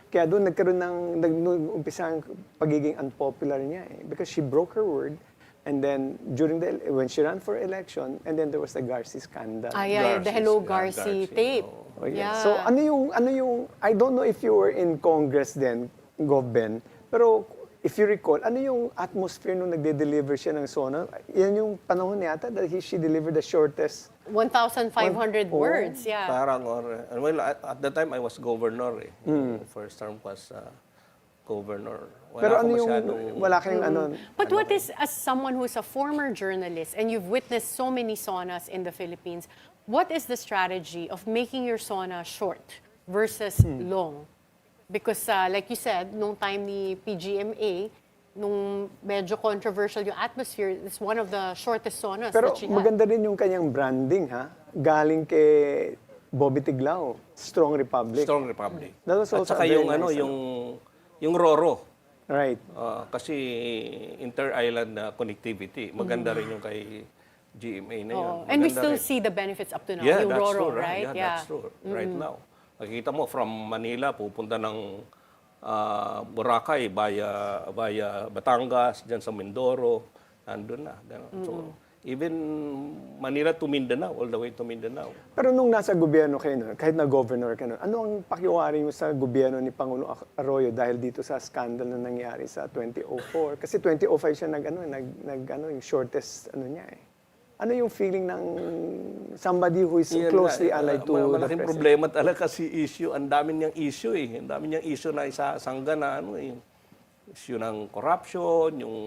Speaker 2: Kaya doon nagkaroon nag-umpisa ang pagiging unpopular niya eh. Because she broke her word. And then, when she ran for election, and then there was the Garci scandal.
Speaker 1: The Hello Garci tape.
Speaker 2: Oh, yeah.
Speaker 1: Yeah.
Speaker 2: So, ano yung, I don't know if you were in Congress then, Gov. Ben, pero if you recall, ano yung atmosphere nung nagde-deliver siya ng Sona? Yan yung panahon yata that she delivered the shortest.
Speaker 1: 1,500 words, yeah.
Speaker 4: Parang, well, at the time I was governor eh. First term was governor.
Speaker 2: Pero ano yung, wala kayong ano.
Speaker 1: But what is, as someone who's a former journalist and you've witnessed so many Sonas in the Philippines, what is the strategy of making your Sona short versus long? Because like you said, nung time ni PGMA, nung medyo controversial yung atmosphere, it's one of the shortest Sonas
Speaker 2: Pero
Speaker 1: that she had.
Speaker 2: maganda rin yung kanyang branding, ha? Galing kay Bobby Tiglao, Strong Republic.
Speaker 4: Strong Republic.
Speaker 2: That was
Speaker 4: At
Speaker 2: also
Speaker 4: saka
Speaker 2: a very
Speaker 4: yung,
Speaker 2: nice,
Speaker 4: yung Roro.
Speaker 2: Right.
Speaker 4: Kasi inter-island connectivity, maganda rin yung kay GMA na yun.
Speaker 1: And we
Speaker 4: Maganda
Speaker 1: still
Speaker 4: rin.
Speaker 1: see the benefits up to now,
Speaker 4: Yeah,
Speaker 1: yung
Speaker 4: that's
Speaker 1: Roro,
Speaker 4: true,
Speaker 1: right?
Speaker 4: Yeah, that's true. Right now. Nakikita mo, from Manila, pupunta ng Boracay via Batangas, dyan sa Mindoro, nandun na. So, Even Manila to Mindanao, all the way to Mindanao.
Speaker 2: Pero nung nasa gobyerno kayo, no, kahit na governor ka, no, ano ang pakiwari mo sa gobyerno ni Pangulong Arroyo dahil dito sa scandal na nangyari sa 2004? Kasi 2005 siya yung shortest niya eh. Ano yung feeling ng somebody who is closely allied to the
Speaker 4: malaking
Speaker 2: president?
Speaker 4: problema talaga kasi issue. Ang dami niyang issue eh. Ang dami niyang issue na isasangga na yung issue ng corruption, yung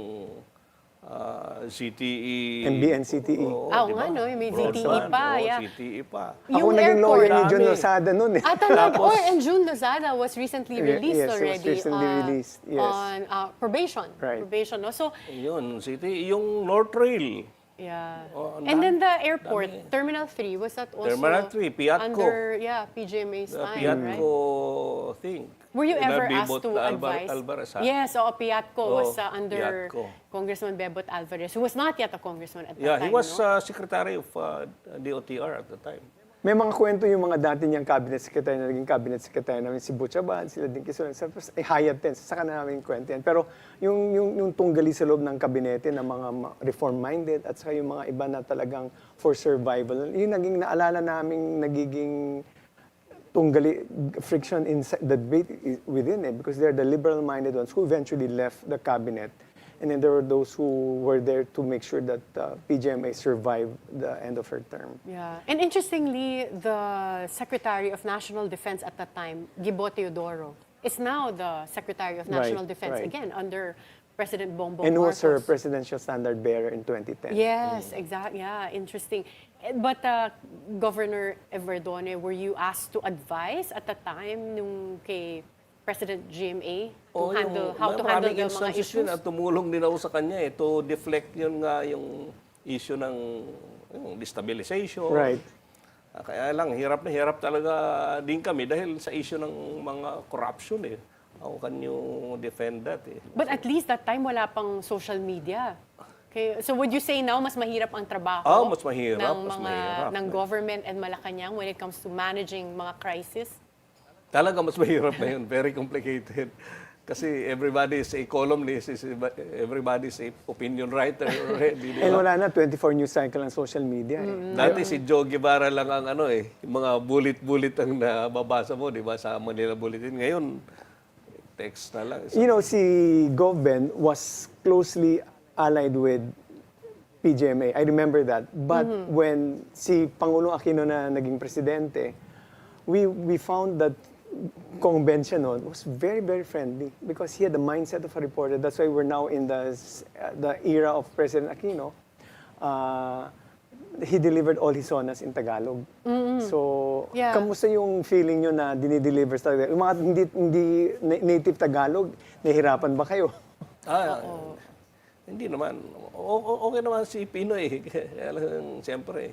Speaker 4: CTE.
Speaker 2: MBNCTE.
Speaker 1: Nga, no? May CTE pa, yeah.
Speaker 4: CTE pa.
Speaker 2: Ako naging lawyer ni Jun Lozada noon eh.
Speaker 1: Talaga. And June Lozada was recently released already.
Speaker 2: Yes, was recently released. Yes.
Speaker 1: On probation.
Speaker 2: Right.
Speaker 1: Probation, no? So,
Speaker 4: Yun, CTE. Yung North Rail.
Speaker 1: yeah.
Speaker 4: And
Speaker 1: then the airport, Terminal 3, was that also
Speaker 4: Terminal 3, Piatco.
Speaker 1: under, PGMA's time, right?
Speaker 4: Piatco thing.
Speaker 1: Were you ever
Speaker 4: Bebot
Speaker 1: asked to advise?
Speaker 4: Alvarez, ha?
Speaker 1: Yes, Piatco was under
Speaker 4: Piatco.
Speaker 1: Congressman Bebot Alvarez, who was not yet a congressman at that
Speaker 4: Yeah,
Speaker 1: time.
Speaker 4: he was
Speaker 1: no?
Speaker 4: secretary of DOTR at the time.
Speaker 2: May mga kwento yung mga dati niyang cabinet secretary na naging cabinet secretary namin, si Butchaban, sila din Quezon. Tapos Hayat din, saka na namin kwento yan. Pero yung tunggali sa loob ng kabinete ng mga reform-minded at saka yung mga iba na talagang for survival, yung naging naalala naming nagiging tunggali friction in the debate within it because they're the liberal-minded ones who eventually left the cabinet. And then there were those who were there to make sure that PGMA survived the end of her term.
Speaker 1: Yeah. And interestingly, the Secretary of National Defense at that time, Gibo Teodoro, is now the Secretary of National Defense again under President Bongbong.
Speaker 2: And who was her
Speaker 1: Marcos.
Speaker 2: presidential standard bearer in 2010.
Speaker 1: Yes, exactly. Yeah, interesting. But Governor Everdone, were you asked to advise at the time nung kay President GMA to handle how to handle the mga issues?
Speaker 4: At tumulong din ako sa kanya to deflect yun nga yung issue ng yung destabilization.
Speaker 2: Right.
Speaker 4: Kaya lang, hirap na hirap talaga din kami dahil sa issue ng mga corruption eh. How can you defend that eh?
Speaker 1: But at least that time wala pang social media. Okay, so would you say now mas mahirap ang trabaho
Speaker 4: Mas mahirap,
Speaker 1: ng
Speaker 4: mas
Speaker 1: mga
Speaker 4: mahirap.
Speaker 1: ng government and Malacanang when it comes to managing mga crisis?
Speaker 4: Talaga mas mahirap na yun. Very complicated. Kasi everybody is a columnist, everybody is a opinion writer already.
Speaker 2: And wala na, 24 news cycle ang social media.
Speaker 4: Dati si Joe Guevara lang ang yung mga bullet-bullet ang nababasa mo, di ba, sa Manila Bulletin. Ngayon, text na lang.
Speaker 2: You know, si Gov Ben was closely allied with PGMA. I remember that. But when si Pangulong Aquino na naging presidente, we found that Kong Ben siya noon was very, very friendly because he had the mindset of a reporter. That's why we're now in the era of President Aquino. He delivered all his sonas in Tagalog. So, kamusta yung feeling nyo na dinideliver sa Tagalog? Yung mga hindi native Tagalog, nahihirapan ba kayo?
Speaker 4: Hindi naman. Okay naman si Pinoy. Kaya lang, siyempre,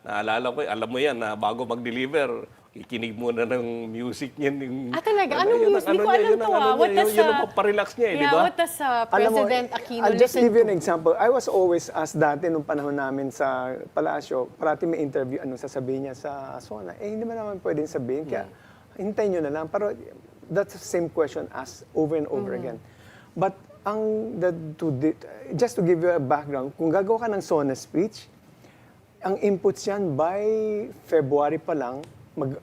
Speaker 4: naalala ko, alam mo yan, na bago mag-deliver, ikinig muna ng music niya.
Speaker 1: Talaga? Anong music? Hindi ko alam to.
Speaker 4: Yun ang parelax niya eh, di ba?
Speaker 1: What does President Aquino
Speaker 2: I'll just
Speaker 1: listen
Speaker 2: give you an
Speaker 1: to?
Speaker 2: example. I was always asked dati nung panahon namin sa Palasyo, parati may interview, anong sasabihin niya sa Sona. Hindi mo naman pwedeng sabihin, kaya hintayin nyo na lang. Pero that's the same question asked over and over again. But just to give you a background, kung gagawa ka ng Sona speech, ang inputs yan by February pa lang,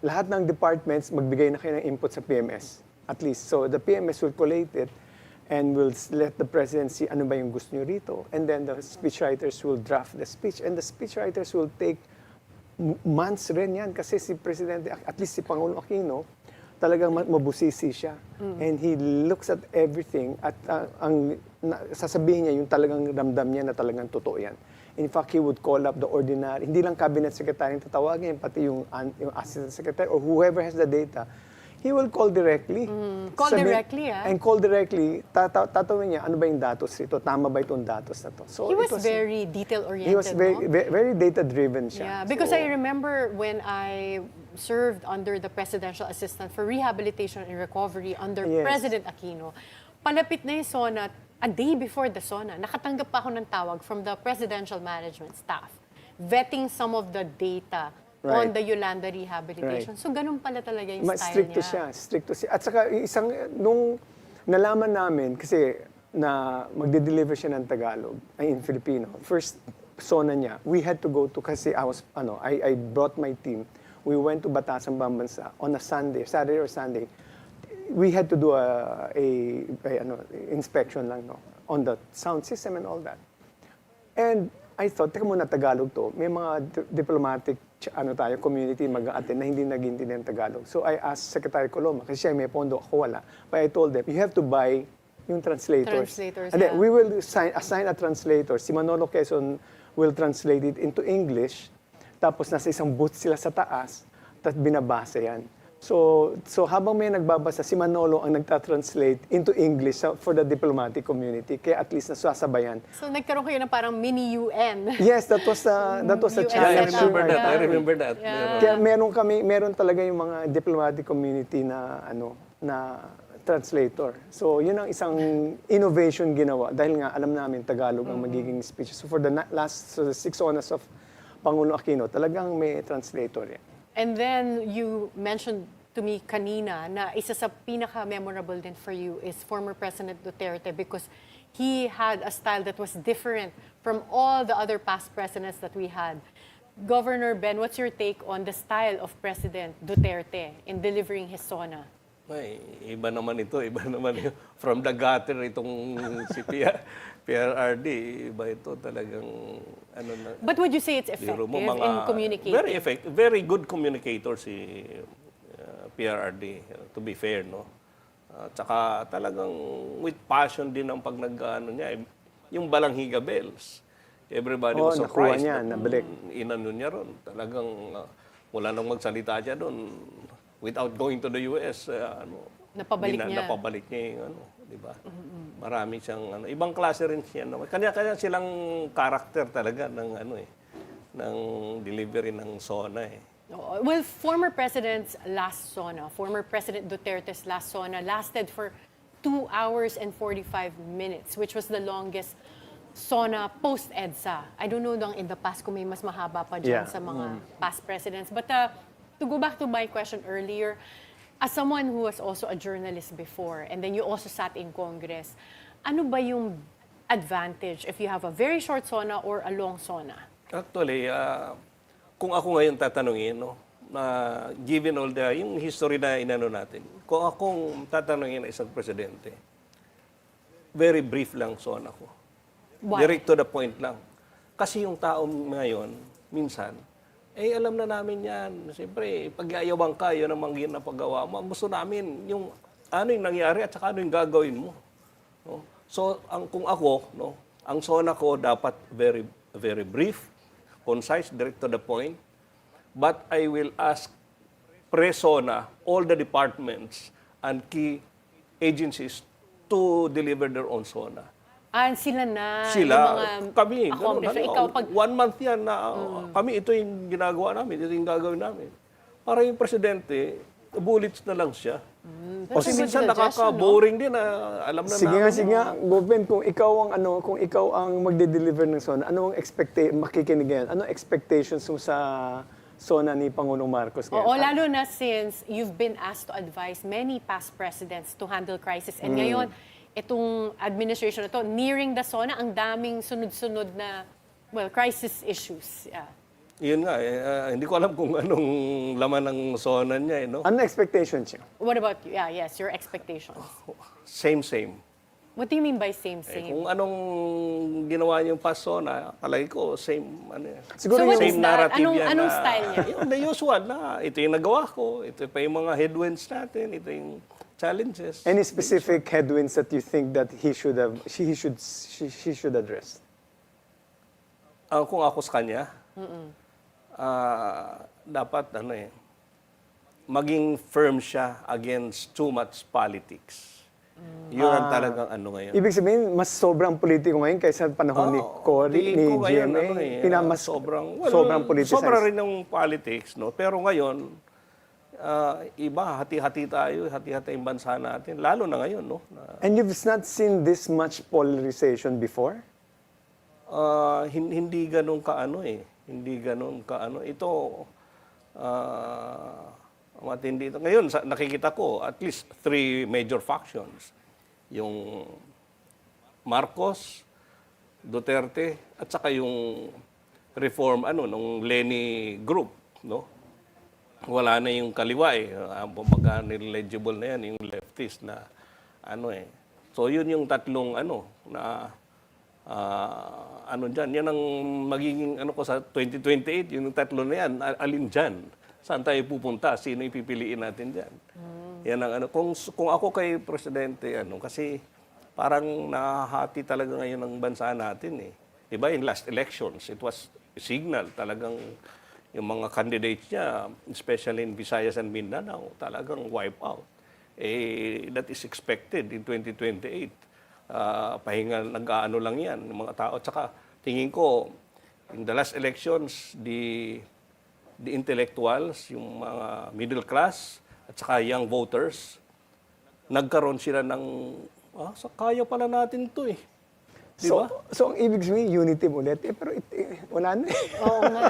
Speaker 2: lahat ng departments magbigay na kayo ng input sa PMS. At least. So the PMS will collate it and will let the president see ano ba yung gusto nyo rito. And then the speechwriters will draft the speech. And the speechwriters will take months rin yan. Kasi si Presidente, at least si Pangulong Aquino, talagang mabusisi siya. And he looks at everything at sasabihin niya yung talagang ramdam niya na talagang totoo yan. In fact, he would call up the ordinary, hindi lang cabinet secretary yung tatawagin, pati yung assistant secretary or whoever has the data. He will call directly. And call directly, tatawin niya, ano ba yung datos rito? Tama ba itong datos na to? So
Speaker 1: he was very detail-oriented,
Speaker 2: He was very data-driven siya.
Speaker 1: Yeah, because I remember when I served under the Presidential Assistant for Rehabilitation and Recovery under President Aquino, palapit na yung Sona, a day before the Sona, nakatanggap pa ako ng tawag from the Presidential Management Staff, vetting some of the data on the Yolanda Rehabilitation. So, ganun pala talaga yung style niya.
Speaker 2: Stricto siya. At saka, nung nalaman namin, kasi na magde-deliver siya ng Tagalog, ay in Filipino, first Sona niya, we had to go to, kasi I brought my team. We went to Batasang, Pambansa on a Saturday or Sunday. We had to do a inspection lang, no, on the sound system and all that. And I thought, teka muna, Tagalog to. May mga diplomatic community mag-attend na hindi nag-intindihan ng Tagalog. So I asked Secretary Coloma, kasi siya may pondo, ako wala. But I told them, you have to buy yung translators.
Speaker 1: Translators,
Speaker 2: And then
Speaker 1: yeah.
Speaker 2: we will assign a translator. Si Manolo Quezon will translate it into English. Tapos nasa isang booth sila sa taas, tapos binabasa yan. So habang may nagbabasa, si Manolo ang nagta-translate into English for the diplomatic community. Kaya at least nasasabayan.
Speaker 1: So nagkaroon kayo ng parang mini UN.
Speaker 2: Yes, that was the
Speaker 1: UN
Speaker 2: challenge.
Speaker 1: setup.
Speaker 4: I remember that.
Speaker 1: Yeah.
Speaker 2: Kaya meron talaga yung mga diplomatic community na na translator. So yun ang isang innovation ginawa dahil nga alam namin Tagalog ang magiging speech. So for the last 6 onas of Pangulo Aquino, talagang may translator yan.
Speaker 1: And then you mentioned to me kanina na isa sa pinaka-memorable din for you is former President Duterte because he had a style that was different from all the other past presidents that we had. Governor Ben, what's your take on the style of President Duterte in delivering his SONA?
Speaker 4: Ay, iba naman ito, iba naman yun. From the gutter itong si PRRD, iba ito talagang
Speaker 1: But would you say it's effective in communicating?
Speaker 4: Very effective, very good communicator si PRRD, to be fair, no. Tsaka talagang with passion din ang pag niya, yung Balanghiga Bells. Everybody was surprised.
Speaker 2: Nakuha niya, nabalik.
Speaker 4: Inano niya ron, talagang wala nang magsalita siya doon. Without going to the US,
Speaker 1: napabalik niya.
Speaker 4: Napabalik niya yung di ba? Marami siyang ibang klase rin siya. Kanya-kanya silang karakter talaga ng ng delivery ng SONA eh.
Speaker 1: Well, former President's last SONA, former President Duterte's last SONA lasted for 2 hours and 45 minutes, which was the longest SONA post-EDSA. I don't know in the past kung may mas mahaba pa dyan sa mga past presidents. But to go back to my question earlier, as someone who was also a journalist before, and then you also sat in Congress, ano ba yung advantage if you have a very short SONA or a long SONA?
Speaker 4: Actually, kung ako ngayon tatanungin, given all yung history na inano natin, kung akong tatanungin na isang presidente, very brief lang SONA ko.
Speaker 1: Why?
Speaker 4: Direct to the point lang. Kasi yung tao ngayon, minsan, alam na namin yan. Siyempre, pag-iayawang ka, yun ang manggin na paggawa mo. Ang gusto namin, yung yung nangyari at saka ano yung gagawin mo. No? So, kung ako, ang SONA ko dapat very, very brief, concise, direct to the point. But I will ask pre-SONA, all the departments and key agencies to deliver their own SONA.
Speaker 1: Sila na.
Speaker 4: Sila,
Speaker 1: yung mga
Speaker 4: kami,
Speaker 1: accomplishment. Ikaw, pag
Speaker 4: 1 month yan na kami, ito yung ginagawa namin, ito yung gagawin namin. Para yung presidente, bullets na lang siya. Kasi minsan nakaka-boring din na alam na namin.
Speaker 2: Sige nga, Goven, kung ikaw ang magde-deliver ng SONA, ano ang makikinig yan? Ano expectations mo sa SONA ni Pangulong Marcos ngayon?
Speaker 1: Oo, lalo na since you've been asked to advise many past presidents to handle crisis. And ngayon, itong administration na to, nearing the SONA, ang daming sunod-sunod na, crisis issues. Yeah.
Speaker 4: Yun nga, hindi ko alam kung anong laman ng SONA niya.
Speaker 2: Ano expectations niyo?
Speaker 1: What about you? Yeah, yes, your expectations.
Speaker 4: Same.
Speaker 1: What do you mean by same?
Speaker 4: Kung anong ginawa niyong past SONA, palagi ko, same,
Speaker 2: Siguro
Speaker 1: So what
Speaker 4: same
Speaker 1: is that?
Speaker 4: narrative yan.
Speaker 1: Anong style niya?
Speaker 4: Yung the usual na, ito yung nagawa ko, ito pa yung mga headwinds natin, ito yung challenges.
Speaker 2: Any specific headwinds that you think that she should address?
Speaker 4: Kung ako sa kanya, dapat maging firm siya against too much politics. Yun ang talagang ngayon.
Speaker 2: Ibig sabihin, mas sobrang politiko ngayon kaysa panahon ni Cory, ni GMA. Sobrang politicized.
Speaker 4: Sobra rin yung politics, no? Pero ngayon, iba, hati-hati tayo, hati-hati yung bansa natin, lalo na ngayon, no?
Speaker 2: And you've not seen this much polarization before?
Speaker 4: Hindi ganun kaano Hindi ganun kaano. Ito, matindi ito. Ngayon, nakikita ko at least 3 major factions. Yung Marcos, Duterte, at saka yung reform nung Lenny group, no? Wala na yung kaliwa eh. Kumbaga legible na yan yung leftist na So yun yung tatlong na dyan. Yan ang magiging ko sa 2028, yung tatlo na yan, alin dyan? Saan tayo pupunta? Sino ipipiliin natin dyan? Yan ang kung ako kay Presidente, kasi parang nahahati talaga ngayon ang bansa natin eh. Diba, in last elections, it was Cignal, talagang yung mga candidates niya, especially in Visayas and Mindanao, talagang wipe out. That is expected in 2028. Pahinga, nag-aano lang yan, ng mga tao. At saka, tingin ko, in the last elections, the intellectuals, yung mga middle class, at saka young voters, nagkaroon sila ng, kaya pala natin to eh. Diba?
Speaker 2: So ang ibig sabihin, unity ulit, pero wala na eh.
Speaker 1: Oo nga.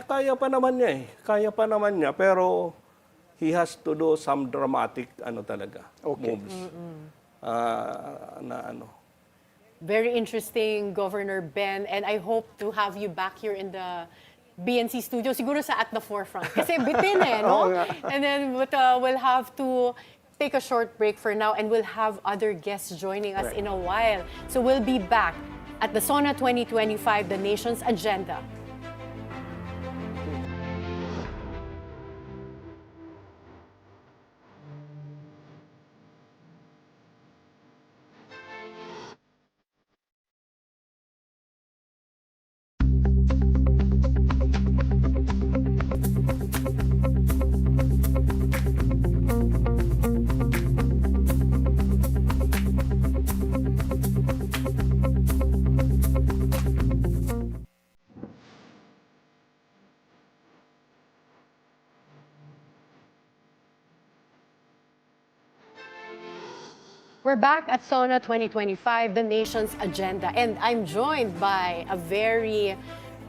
Speaker 4: Kaya pa naman niya eh. Kaya pa naman niya, pero he has to do some dramatic talaga moves.
Speaker 1: Very interesting, Governor Ben, and I hope to have you back here in the BNC studio, siguro sa At the Forefront. Kasi bitin no? And then we'll have to take a short break for now, and we'll have other guests joining us in a while. So we'll be back at the Sona 2025, the nation's agenda. We're back at Sona 2025, the nation's agenda, and I'm joined by a very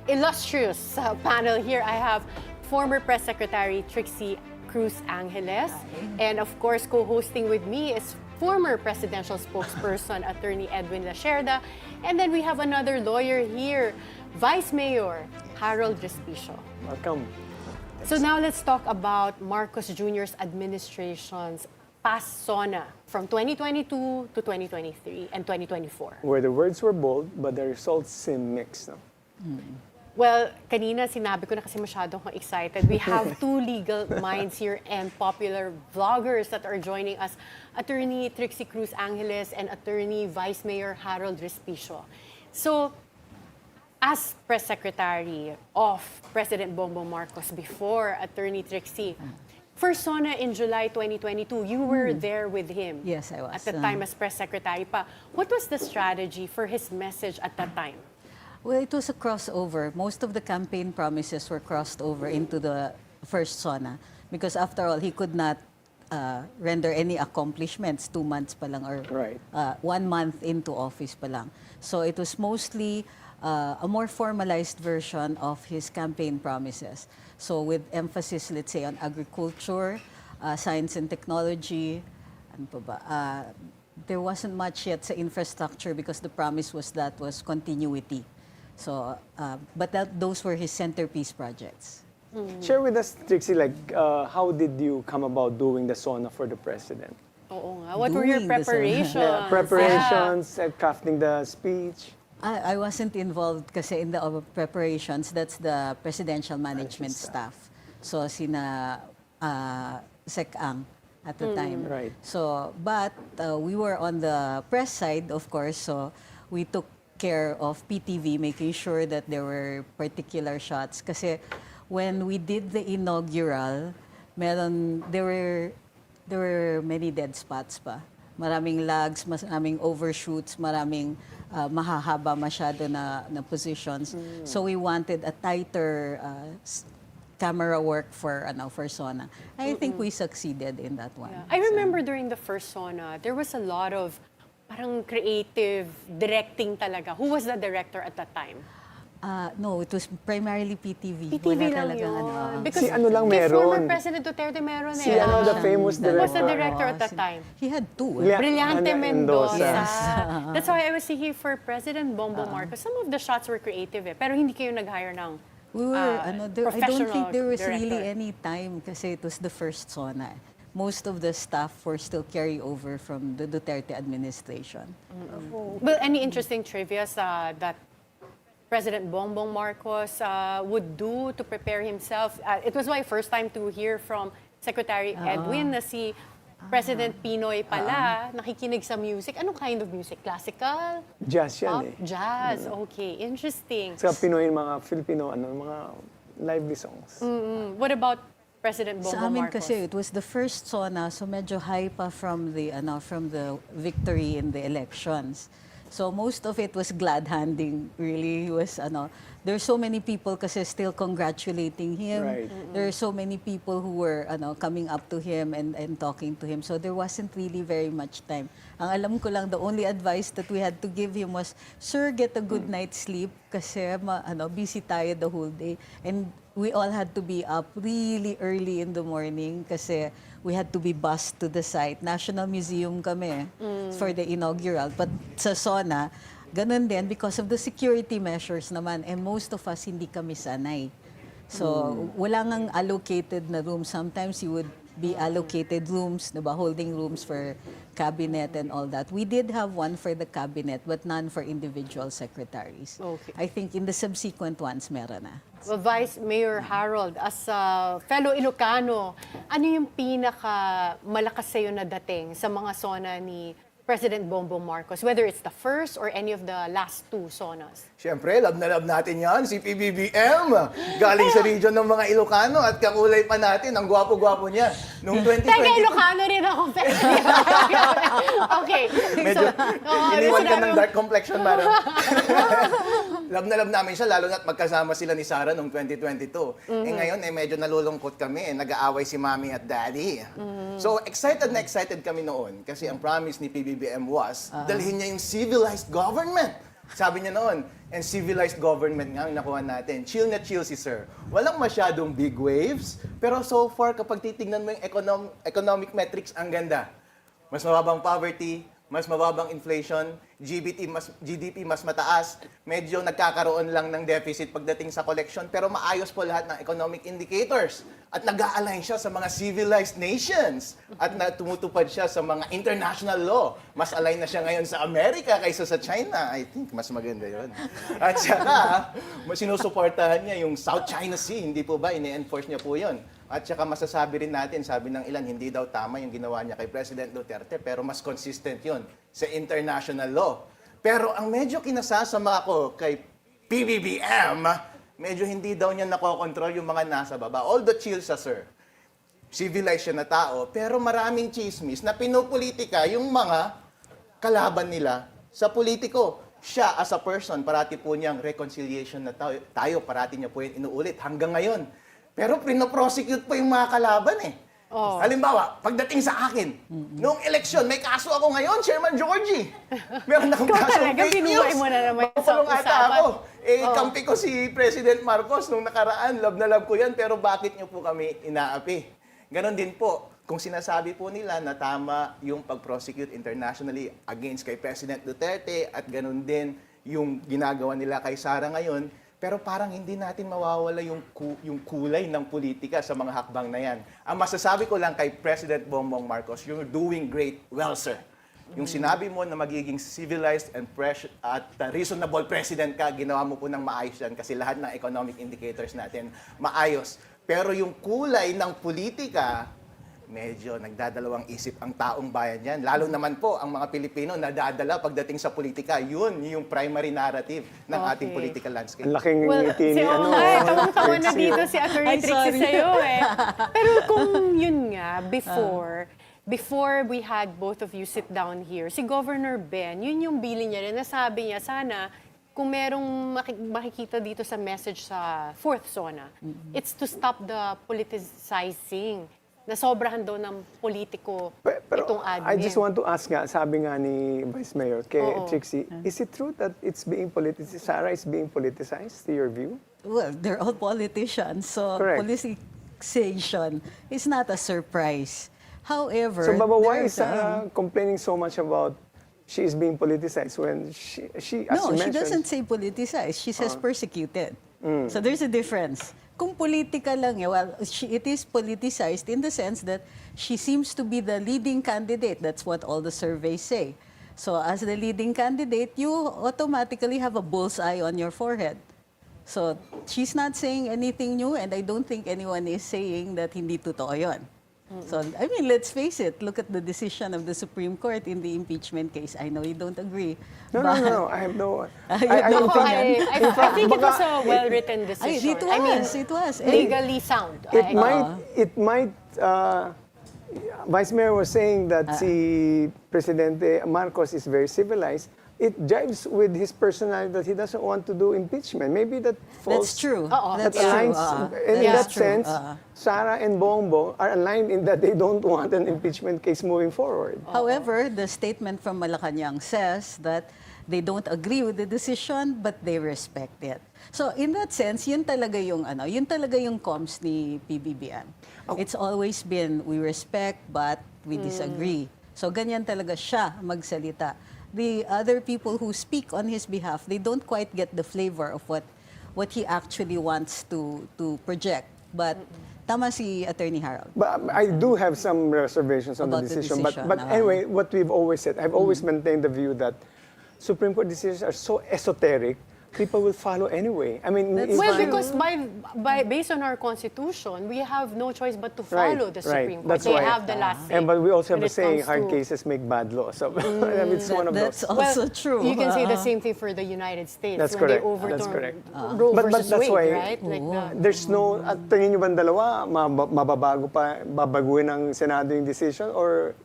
Speaker 1: illustrious panel here. I have former Press Secretary Trixie Cruz Angeles, and of course, co-hosting with me is former presidential spokesperson Atty. Edwin Lacierda, and then we have another lawyer here, Vice Mayor Harold Respicio.
Speaker 2: Welcome.
Speaker 1: So now let's talk about Marcos Jr.'s administration's past Sona from 2022 to 2023 and 2024.
Speaker 2: Where the words were bold, but the results seem mixed. No?
Speaker 1: Well, kanina sinabi ko na kasi masyadong excited. We have two legal minds here and popular vloggers that are joining us. Attorney Trixie Cruz Angeles and Attorney Vice Mayor Harold Respicio. So, as Press Secretary of President Bongbong Marcos before Attorney Trixie, first Sona in July 2022, you were there with him.
Speaker 5: Yes, I was.
Speaker 1: At the time as Press Secretary pa. What was the strategy for his message at that time?
Speaker 5: Well, it was a crossover. Most of the campaign promises were crossed over into the first Sona because after all, he could not render any accomplishments 2 months pa lang or 1 month into office pa lang. So it was mostly a more formalized version of his campaign promises. So with emphasis, let's say, on agriculture, science and technology, ano pa ba? There wasn't much yet sa infrastructure because the promise was continuity. So, but those were his centerpiece projects.
Speaker 2: Share with us, Trixie, how did you come about doing the Sona for the president?
Speaker 1: Oo nga. What were your
Speaker 5: Doing the Sona.
Speaker 1: preparations?
Speaker 2: Crafting the speech.
Speaker 5: I wasn't involved kasi in the preparations. That's the presidential management staff. So, sina Sec Ang at the time.
Speaker 2: Right.
Speaker 5: So, but we were on the press side, of course. So, we took care of PTV, making sure that there were particular shots. Kasi when we did the inaugural, there were many dead spots pa. Maraming lags, maraming overshoots, maraming mahahaba masyado na positions. So we wanted a tighter camera work for Sona. I think we succeeded in that one.
Speaker 1: Yeah. I remember during the first Sona, there was a lot of parang creative directing talaga. Who was the director at that time?
Speaker 5: No, it was primarily PTV.
Speaker 1: PTV
Speaker 5: Wala
Speaker 1: lang
Speaker 5: talagang
Speaker 1: yun. Because
Speaker 2: Si ano lang
Speaker 1: kay former
Speaker 2: meron.
Speaker 1: President Duterte meron
Speaker 2: Si
Speaker 1: eh.
Speaker 2: ano, the famous
Speaker 1: Who was the
Speaker 2: director.
Speaker 1: director at that time?
Speaker 5: He had two.
Speaker 1: Brillante Mendoza.
Speaker 2: Yes.
Speaker 1: That's why I was thinking for President Bongbong Marcos, some of the shots were creative eh. Pero hindi kayo nag-hire ng
Speaker 5: We were, I don't think there was really
Speaker 1: director.
Speaker 5: any time kasi it was the first Sona. Most of the staff were still carryover from the Duterte administration.
Speaker 1: Well, any interesting trivia that President Bongbong Marcos would do to prepare himself? It was my first time to hear from Secretary Edwin na si President Pinoy pala nakikinig sa music. Anong kind of music? Classical?
Speaker 2: Jazz yan
Speaker 1: Pop?
Speaker 2: eh.
Speaker 1: Jazz. Okay, interesting.
Speaker 2: Sa Pinoy, mga Filipino, mga lively songs.
Speaker 1: What about President
Speaker 5: Sa
Speaker 1: Bongbong
Speaker 5: amin
Speaker 1: Marcos?
Speaker 5: kasi it was the first Sona, so medyo high pa from the victory in the elections. So most of it was glad handing. Really, he was there's so many people kasi still congratulating him.
Speaker 2: Right.
Speaker 5: There are so many people who were coming up to him and talking to him. So there wasn't really very much time. Ang alam ko lang, the only advice that we had to give him was, "Sir, get a good night's sleep kasi busy tayo the whole day." And we all had to be up really early in the morning kasi we had to be bussed to the site. National Museum kami for the inaugural. But sa Sona, ganun din because of the security measures naman. And most of us hindi kami sanay. So, wala ngang allocated na room. Sometimes you would be allocated rooms, diba, holding rooms for cabinet and all that. We did have one for the cabinet, but none for individual secretaries.
Speaker 1: Okay.
Speaker 5: I think in the subsequent ones, meron na.
Speaker 1: Well, Vice Mayor Harold, as a fellow Ilocano, ano yung pinaka malakas sa'yo na dating sa mga Sona ni President Bongbong Marcos, whether it's the first or any of the last two Sonas?
Speaker 6: Siyempre, love na love natin yan, si PBBM. Galing sa region ng mga Ilocano at kakulay pa natin, ang gwapo-gwapo niya. Noong 2022.
Speaker 1: Teka, Ilocano rin ako. Okay.
Speaker 6: Medyo iniwan ka ng dark complexion, madam. Love na love namin siya, lalo na't magkasama sila ni Sarah noong 2022. Eh ngayon, medyo nalulungkot kami. Nag-aaway si Mommy at Daddy. So, excited na excited kami noon kasi ang promise ni PBBM was dalhin niya yung civilized government. Sabi niya noon, and civilized government nga ang nakuha natin. Chill na chill si Sir. Walang masyadong big waves, pero so far kapag titignan mo yung economic metrics, ang ganda. Mas mababang poverty, mas mababang inflation, GDP mas mataas, medyo nagkakaroon lang ng deficit pagdating sa collection, pero maayos po lahat ng economic indicators. At nag-a-align siya sa mga civilized nations. At tumutupad siya sa mga international law. Mas align na siya ngayon sa Amerika kaysa sa China. I think mas maganda yun. At saka, sinusuportahan niya yung South China Sea. Hindi po ba? Ine-enforce niya po yun. At saka masasabi rin natin, sabi ng ilan, hindi daw tama yung ginawa niya kay President Duterte, pero mas consistent yun sa international law. Pero ang medyo kinasasama ko kay PBBM, medyo hindi daw niya nakokontrol yung mga nasa baba. Although chill sa Sir, civilized siya na tao, pero maraming chismis na pinupolitika yung mga kalaban nila sa politiko. Siya as a person, parati po niyang reconciliation na tayo, parati niya po yun inuulit hanggang ngayon. Pero pinoprosecute po yung mga kalaban eh.
Speaker 1: Oh.
Speaker 6: Halimbawa, pagdating sa akin, noong eleksyon, may kaso ako ngayon, Chairman Georgie. Meron akong
Speaker 1: Ikaw
Speaker 6: kaso
Speaker 1: talaga,
Speaker 6: fake
Speaker 1: binuhay
Speaker 6: news.
Speaker 1: mo na naman sa
Speaker 6: Makulong ata
Speaker 1: usapan.
Speaker 6: ako. Kampi ko si President Marcos nung nakaraan. Love na love ko yan, pero bakit niyo po kami inaapi? Ganon din po. Kung sinasabi po nila na tama yung pag-prosecute internationally against kay President Duterte at ganon din yung ginagawa nila kay Sara ngayon, pero parang hindi natin mawawala yung kulay ng politika sa mga hakbang na yan. Ang masasabi ko lang kay President Bongbong Marcos, you're doing great well, sir. Yung sinabi mo na magiging civilized and reasonable president ka, ginawa mo po ng maayos yan kasi lahat ng economic indicators natin maayos. Pero yung kulay ng politika, medyo nagdadalawang isip ang taong bayan yan. Lalo naman po, ang mga Pilipino nadadala pagdating sa politika. Yun yung primary narrative ng ating political landscape.
Speaker 2: Ang laking ngiti
Speaker 1: si
Speaker 2: ni
Speaker 1: tawa na dito si Atty.
Speaker 5: Ay,
Speaker 1: Trixie
Speaker 5: sorry.
Speaker 1: sa'yo eh. Pero kung yun nga, before we had both of you sit down here, si Governor Ben, yun yung bili niya rin, nasabi niya, sana kung merong makikita dito sa message sa fourth Sona, it's to stop the politicizing nasobrahan daw ng politiko itong admin.
Speaker 2: I just want to ask nga, sabi nga ni Vice Mayor kay Trixie, is it true that it's being politicized, Sarah is being politicized to your view?
Speaker 5: Well, they're all politicians, so
Speaker 2: Correct.
Speaker 5: politicization is not a surprise. However,
Speaker 2: So, Baba, why
Speaker 5: there-
Speaker 2: is Sarah complaining so much about she is being politicized when she as
Speaker 5: no,
Speaker 2: you
Speaker 5: she
Speaker 2: mentioned,
Speaker 5: doesn't say politicized. She says persecuted. So there's a difference. Kung politika lang, well, it is politicized in the sense that she seems to be the leading candidate. That's what all the surveys say. So as the leading candidate, you automatically have a bullseye on your forehead. So she's not saying anything new, and I don't think anyone is saying that hindi totoo yun. So, I mean, let's face it. Look at the decision of the Supreme Court in the impeachment case. I know you don't agree.
Speaker 2: No. I have no.
Speaker 5: You have no
Speaker 2: don't
Speaker 5: opinion?
Speaker 1: I think it was a well-written decision.
Speaker 5: It was.
Speaker 1: Legally sound.
Speaker 2: It might. Vice Mayor was saying that si Presidente Marcos is very civilized. It jives with his personality that he doesn't want to do impeachment. Maybe that falls.
Speaker 5: That's true.
Speaker 2: That
Speaker 5: That's
Speaker 2: aligns.
Speaker 5: true.
Speaker 2: In
Speaker 1: Yeah.
Speaker 2: that
Speaker 5: That's true.
Speaker 2: sense, Sarah and Bongbong are aligned in that they don't want an impeachment case moving forward.
Speaker 5: However, the statement from Malacanang says that they don't agree with the decision, but they respect it. So in that sense, yun talaga yung comms ni PBBM. It's always been, we respect, but we disagree. So ganyan talaga siya magsalita. The other people who speak on his behalf, they don't quite get the flavor of what he actually wants to project. But tama si Attorney Harold.
Speaker 2: But I do have some reservations on the
Speaker 5: About the
Speaker 2: decision.
Speaker 5: decision,
Speaker 2: But anyway, what we've always said, I've always maintained the view that Supreme Court decisions are so esoteric, people will follow anyway. I mean,
Speaker 5: That's
Speaker 2: if-
Speaker 1: Well,
Speaker 5: True.
Speaker 1: because based on our constitution, we have no choice but to follow the Supreme Court.
Speaker 2: That's
Speaker 1: They
Speaker 2: why.
Speaker 1: have the last say.
Speaker 2: But we also have
Speaker 1: when
Speaker 2: a
Speaker 1: it
Speaker 2: saying,
Speaker 1: comes
Speaker 2: hard
Speaker 1: to-
Speaker 2: cases make bad law. So it's one of
Speaker 5: That's
Speaker 2: those.
Speaker 5: also true.
Speaker 1: You can say the same thing for the United States
Speaker 2: That's
Speaker 1: when
Speaker 2: correct.
Speaker 1: they overturned
Speaker 2: That's correct.
Speaker 1: Roe
Speaker 2: But
Speaker 1: versus
Speaker 2: that's
Speaker 1: Wade,
Speaker 2: why
Speaker 1: right? Like
Speaker 2: there's no, at tingin nyo ba dalawa, babaguhin ng Senado yung decision or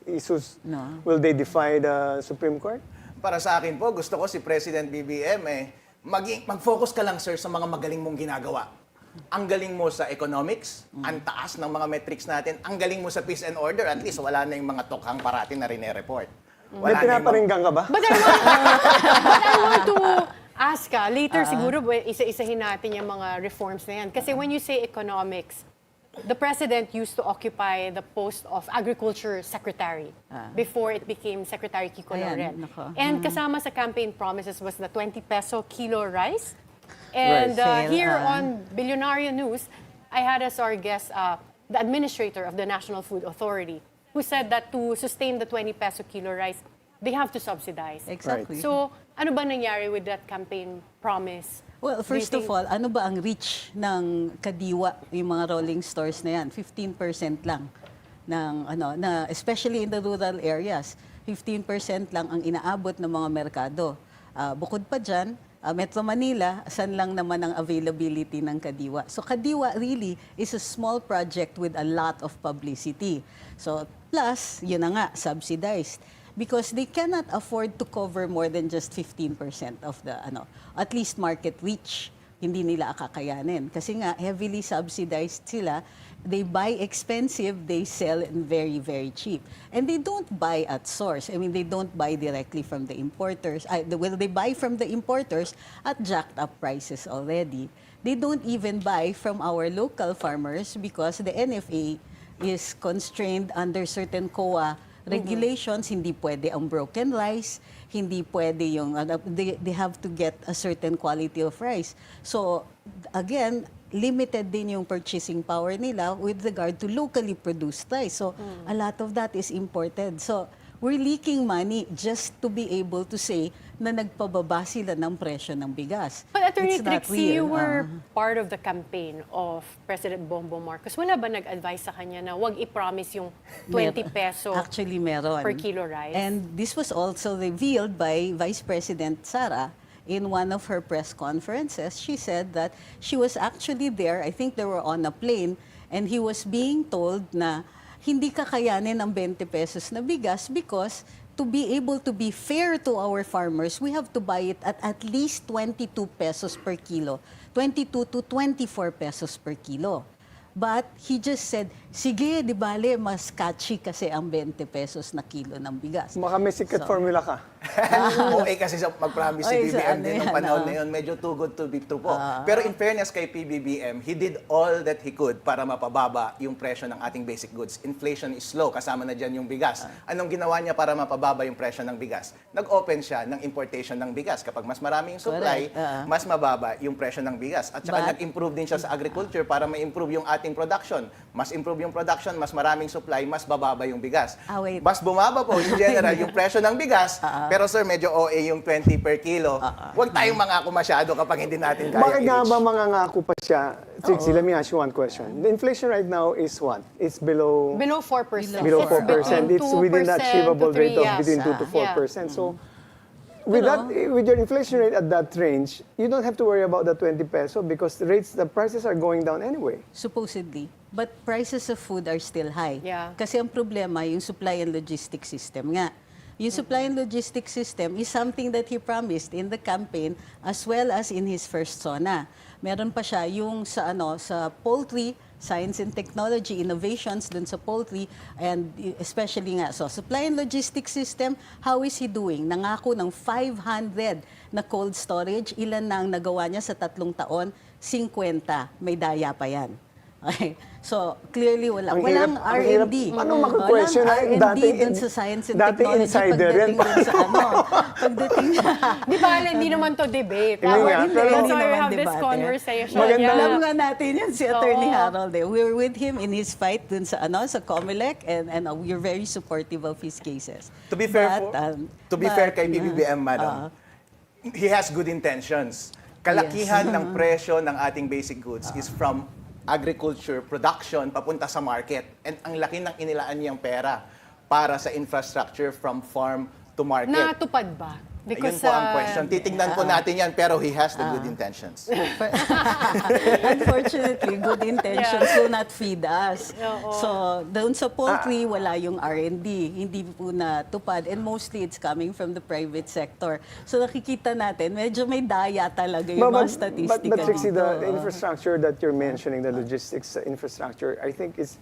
Speaker 2: will they defy the Supreme Court?
Speaker 6: Para sa akin po, gusto ko si President BBM mag-focus ka lang, sir, sa mga magaling mong ginagawa. Ang galing mo sa economics, ang taas ng mga metrics natin, ang galing mo sa peace and order, at least wala na yung mga tokhang parati na rine-report.
Speaker 2: May pinaparinggan ka ba?
Speaker 1: But I want to ask later siguro, isa-isahin natin yung mga reforms na yan. Kasi when you say economics, the President used to occupy the post of Agriculture Secretary before it became Secretary Kiko
Speaker 5: Ayan,
Speaker 1: Loren.
Speaker 5: nako.
Speaker 1: And kasama sa campaign promises was the 20 peso kilo rice. And
Speaker 5: Rice.
Speaker 1: here on Bilyonaryo News, I had as our guest the administrator of the National Food Authority who said that to sustain the 20 peso kilo rice, they have to subsidize.
Speaker 5: Exactly.
Speaker 1: So, ano ba nangyari with that campaign promise?
Speaker 5: Well,
Speaker 1: Do you
Speaker 5: first of
Speaker 1: think-
Speaker 5: all, ano ba ang reach ng kadiwa, yung mga rolling stores na yan? 15% lang na especially in the rural areas. 15% lang ang inaabot ng mga merkado. Bukod pa dyan, Metro Manila, saan lang naman ang availability ng kadiwa. So kadiwa really is a small project with a lot of publicity. So plus, yun na nga, subsidized. Because they cannot afford to cover more than just 15% of the, at least market reach. Hindi nila kakayanin. Kasi nga, heavily subsidized sila. They buy expensive, they sell very, very cheap. And they don't buy at source. I mean, they don't buy directly from the importers. They buy from the importers at jacked up prices already. They don't even buy from our local farmers because the NFA is constrained under certain COA regulations. Hindi pwede ang broken rice, hindi pwede yung, they have to get a certain quality of rice. So, again, limited din yung purchasing power nila with regard to locally produced rice. So, a lot of that is imported. So, we're leaking money just to be able to say na nagpababa sila ng presyo ng bigas.
Speaker 1: But Attorney
Speaker 5: It's not
Speaker 1: Trixie, you
Speaker 5: real.
Speaker 1: were part of the campaign of President Bongbong Marcos. Wala ba nag-advise sa kanya na wag i-promise yung 20 peso
Speaker 5: Actually, meron.
Speaker 1: per kilo rice?
Speaker 5: And this was also revealed by Vice President Sara in one of her press conferences. She said that she was actually there, I think they were on a plane, and he was being told na hindi kakayanin ang 20 pesos na bigas because to be able to be fair to our farmers, we have to buy it at least 22 pesos per kilo, 22 to 24 pesos per kilo. But he just said, sige, di bale, mas catchy kasi ang 20 pesos na kilo ng bigas.
Speaker 2: Baka may secret formula ka.
Speaker 6: OA kasi sa mag-promise si
Speaker 5: Oy, sa
Speaker 6: BBM
Speaker 5: ano
Speaker 6: din
Speaker 5: yan,
Speaker 6: nung panahon na yun, medyo too good to be true po. Pero in fairness kay PBBM, he did all that he could para mapababa yung presyo ng ating basic goods. Inflation is low, kasama na dyan yung bigas. Anong ginawa niya para mapababa yung presyo ng bigas? Nag-open siya ng importation ng bigas. Kapag mas maraming supply, mas mababa yung presyo ng bigas. At saka nag-improve din siya sa agriculture para ma-improve yung ating production. Mas improve yung production, mas maraming supply, mas bababa yung bigas.
Speaker 5: Wait.
Speaker 6: Mas bumaba po in general yung presyo ng bigas, pero sir, medyo OA yung 20 per kilo. Huwag tayong mangako masyado kapag hindi natin kaya
Speaker 2: Bakit nga
Speaker 6: i-reach.
Speaker 2: ba mangangako pa siya? Trixie, let me ask you one question. The inflation right now is what? It's below
Speaker 1: Below 4%.
Speaker 2: below
Speaker 1: It's
Speaker 2: 4%.
Speaker 1: between
Speaker 2: It's within the
Speaker 1: 2%
Speaker 2: achievable
Speaker 1: to
Speaker 2: rate of
Speaker 1: 3%,
Speaker 2: between 2 to 4%. So, with that, with your inflation rate at that range, you don't have to worry about the 20 peso because the prices are going down anyway.
Speaker 5: Supposedly. But prices of food are still high.
Speaker 1: Yeah.
Speaker 5: Kasi ang problema, yung supply and logistics system nga. Yung supply and logistics system is something that he promised in the campaign as well as in his first SONA. Meron pa siya yung sa poultry, science and technology, innovations dun sa poultry, and especially nga, so supply and logistics system, how is he doing? Nangako ng 500 na cold storage, ilan na ang nagawa niya sa 3 taon? 50. May daya pa yan. Okay. So, clearly, walang R&D.
Speaker 2: Paano maka-question
Speaker 5: Walang
Speaker 2: na
Speaker 5: R&D dun sa science and technology
Speaker 2: insider yan?
Speaker 5: pagdating dun sa pagdating
Speaker 1: Di ba, hindi naman to debate.
Speaker 2: Hindi nga,
Speaker 1: That's
Speaker 2: pero-
Speaker 1: why
Speaker 5: Hindi
Speaker 1: we
Speaker 5: naman
Speaker 1: have this
Speaker 5: debate.
Speaker 1: conversation.
Speaker 2: Maganda
Speaker 1: Yeah.
Speaker 5: Alam nga natin yan si Attorney
Speaker 1: Oo.
Speaker 5: Harold. We were with him in his fight dun sa sa Comelec, and we're very supportive of his cases.
Speaker 6: To be fair,
Speaker 5: But,
Speaker 6: kay BBBM, madam, he has good intentions. Kalakihan ng presyo ng ating basic goods is from agriculture production papunta sa market. And ang laki ng inilaan niyang pera para sa infrastructure from farm to market.
Speaker 1: Natupad ba?
Speaker 6: Yun po ang question. Titingnan po natin yan, pero he has the good intentions.
Speaker 5: Unfortunately, good intentions do not feed us. So, doon sa poultry, wala yung R&D. Hindi po natupad. And mostly, it's coming from the private sector. So, nakikita natin, medyo may daya talaga yung mga statistika
Speaker 2: But Trixie,
Speaker 5: dito.
Speaker 2: the infrastructure that you're mentioning, the logistics infrastructure, I think it's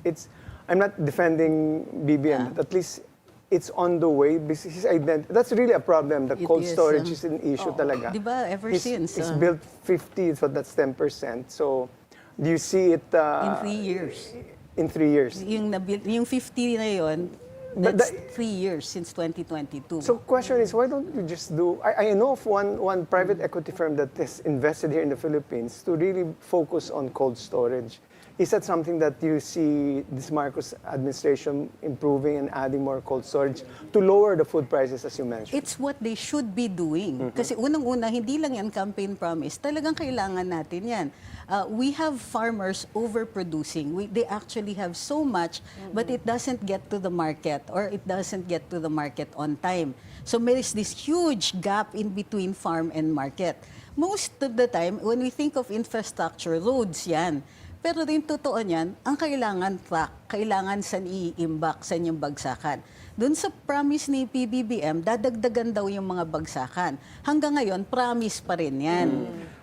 Speaker 2: I'm not defending BBM, but at least it's on the way. That's really a problem. The
Speaker 5: It
Speaker 2: cold
Speaker 5: is,
Speaker 2: storage is an issue talaga.
Speaker 5: Di ba, ever since,
Speaker 2: It's built 50, so that's 10%. So, do you see it...
Speaker 5: in 3 years.
Speaker 2: In 3 years.
Speaker 5: Yung 50 na yun,
Speaker 2: But
Speaker 5: that's 3 years since 2022.
Speaker 2: So question is, why don't you just do... I know of one private equity firm that has invested here in the Philippines to really focus on cold storage. Is that something that you see this Marcos administration improving and adding more cold storage to lower the food prices as you mentioned?
Speaker 5: It's what they should be doing. Kasi unang-una, hindi lang yan campaign promise. Talagang kailangan natin yan. We have farmers overproducing. They actually have so much, but it doesn't get to the market or it doesn't get to the market on time. So there is this huge gap in between farm and market. Most of the time, when we think of infrastructure, roads yan. Pero rin totoo niyan, ang kailangan track, kailangan saan iimbak, saan yung bagsakan. Doon sa promise ni PBBM, dadagdagan daw yung mga bagsakan. Hanggang ngayon, promise pa rin yan.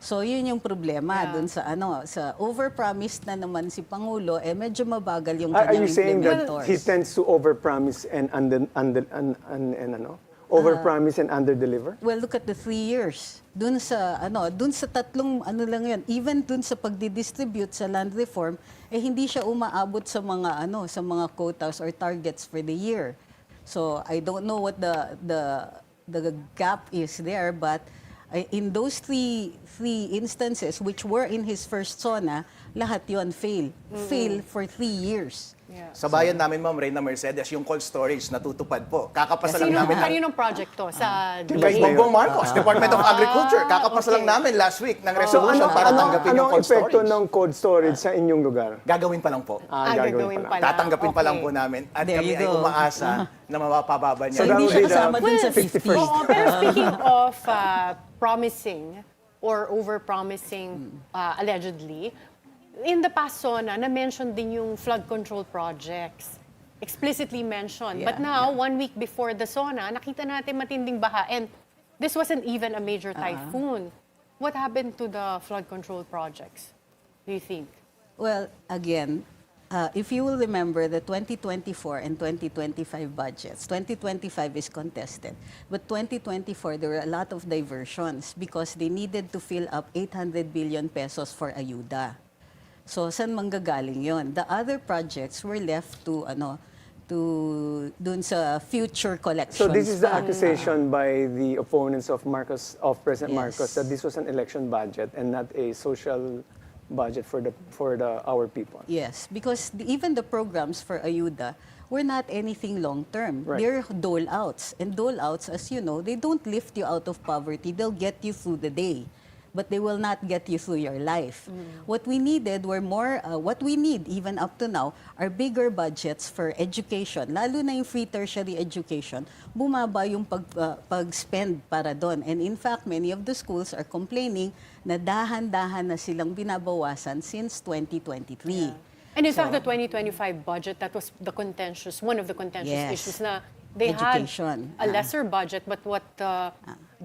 Speaker 5: So, yun yung problema. Doon sa sa over-promise na naman si Pangulo, medyo mabagal yung
Speaker 2: Are
Speaker 5: kanyang
Speaker 2: you saying that
Speaker 5: implementors.
Speaker 2: he tends to overpromise and overpromise and underdeliver?
Speaker 5: Well, look at the 3 years. Doon sa tatlong lang 'yan. Even doon sa pagdi-distribute sa land reform, hindi siya umaabot sa mga quotas or targets for the year. So, I don't know what the gap is there, but in those three instances which were in his first SONA, lahat 'yon fail. Fail for 3 years.
Speaker 1: Yeah.
Speaker 6: Sa bayan namin, Ma'am Reyna Mercedes, yung cold storage natutupad po. Kakapasa lang namin ng
Speaker 1: Kaninong project to? Sa
Speaker 6: kay Bongbong Marcos, Department of Agriculture. Kakapasa lang namin last week ng resolution para tanggapin yung
Speaker 2: Anong
Speaker 6: cold
Speaker 2: epekto
Speaker 6: storage.
Speaker 2: ng cold storage sa inyong lugar?
Speaker 6: Gagawin pa lang po.
Speaker 1: gagawin pa lang.
Speaker 6: Tatanggapin pa lang po namin. At
Speaker 5: There
Speaker 6: kami
Speaker 5: you
Speaker 6: ay
Speaker 5: go.
Speaker 6: umaasa na mapapababa niya.
Speaker 2: So
Speaker 5: Hindi
Speaker 2: that
Speaker 5: siya
Speaker 2: would be the
Speaker 5: kasama dun sa
Speaker 2: 51st.
Speaker 5: 50.
Speaker 1: Oo, pero speaking of promising or over-promising allegedly, in the past SONA, na-mention din yung flood control projects. Explicitly mentioned. But now, 1 week before the SONA, nakita natin matinding baha. And this wasn't even a major typhoon. What happened to the flood control projects, do you think?
Speaker 5: Well, again, if you will remember the 2024 and 2025 budgets, 2025 is contested, but 2024 there were a lot of diversions because they needed to fill up 800 billion pesos for ayuda. So saan manggagaling yon? The other projects were left to dun sa future collections.
Speaker 2: So this is the accusation by the opponents of President
Speaker 5: Yes.
Speaker 2: Marcos, that this was an election budget and not a social budget for our people.
Speaker 5: Yes, because even the programs for ayuda were not anything long-term.
Speaker 2: Right.
Speaker 5: They're dole-outs. And dole-outs, as you know, they don't lift you out of poverty. They'll get you through the day. But they will not get you through your life. What we needed were more, what we need even up to now, are bigger budgets for education. Lalo na yung free tertiary education, bumaba yung pag-spend para doon. And in fact, many of the schools are complaining na dahan-dahan na silang binabawasan since 2023.
Speaker 1: Yeah. And in fact, the 2025 budget, that was one of the contentious
Speaker 5: Yes.
Speaker 1: issues na they
Speaker 5: Education.
Speaker 1: had a lesser budget, but what the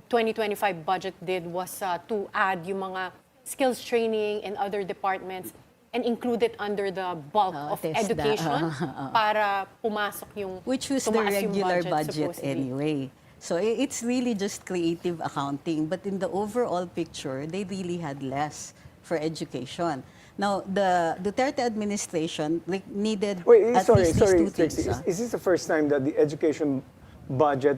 Speaker 1: 2025 budget did was to add yung mga skills training in other departments and include it under the bulk of
Speaker 5: TESDA.
Speaker 1: education para pumasok yung
Speaker 5: Which was the
Speaker 1: tumaas yung
Speaker 5: regular budget
Speaker 1: supposedly.
Speaker 5: anyway. So it's really just creative accounting. But in the overall picture, they really had less for education. Now, the Duterte administration needed at least these two things.
Speaker 2: Trixie. Is this the first time that the education budget,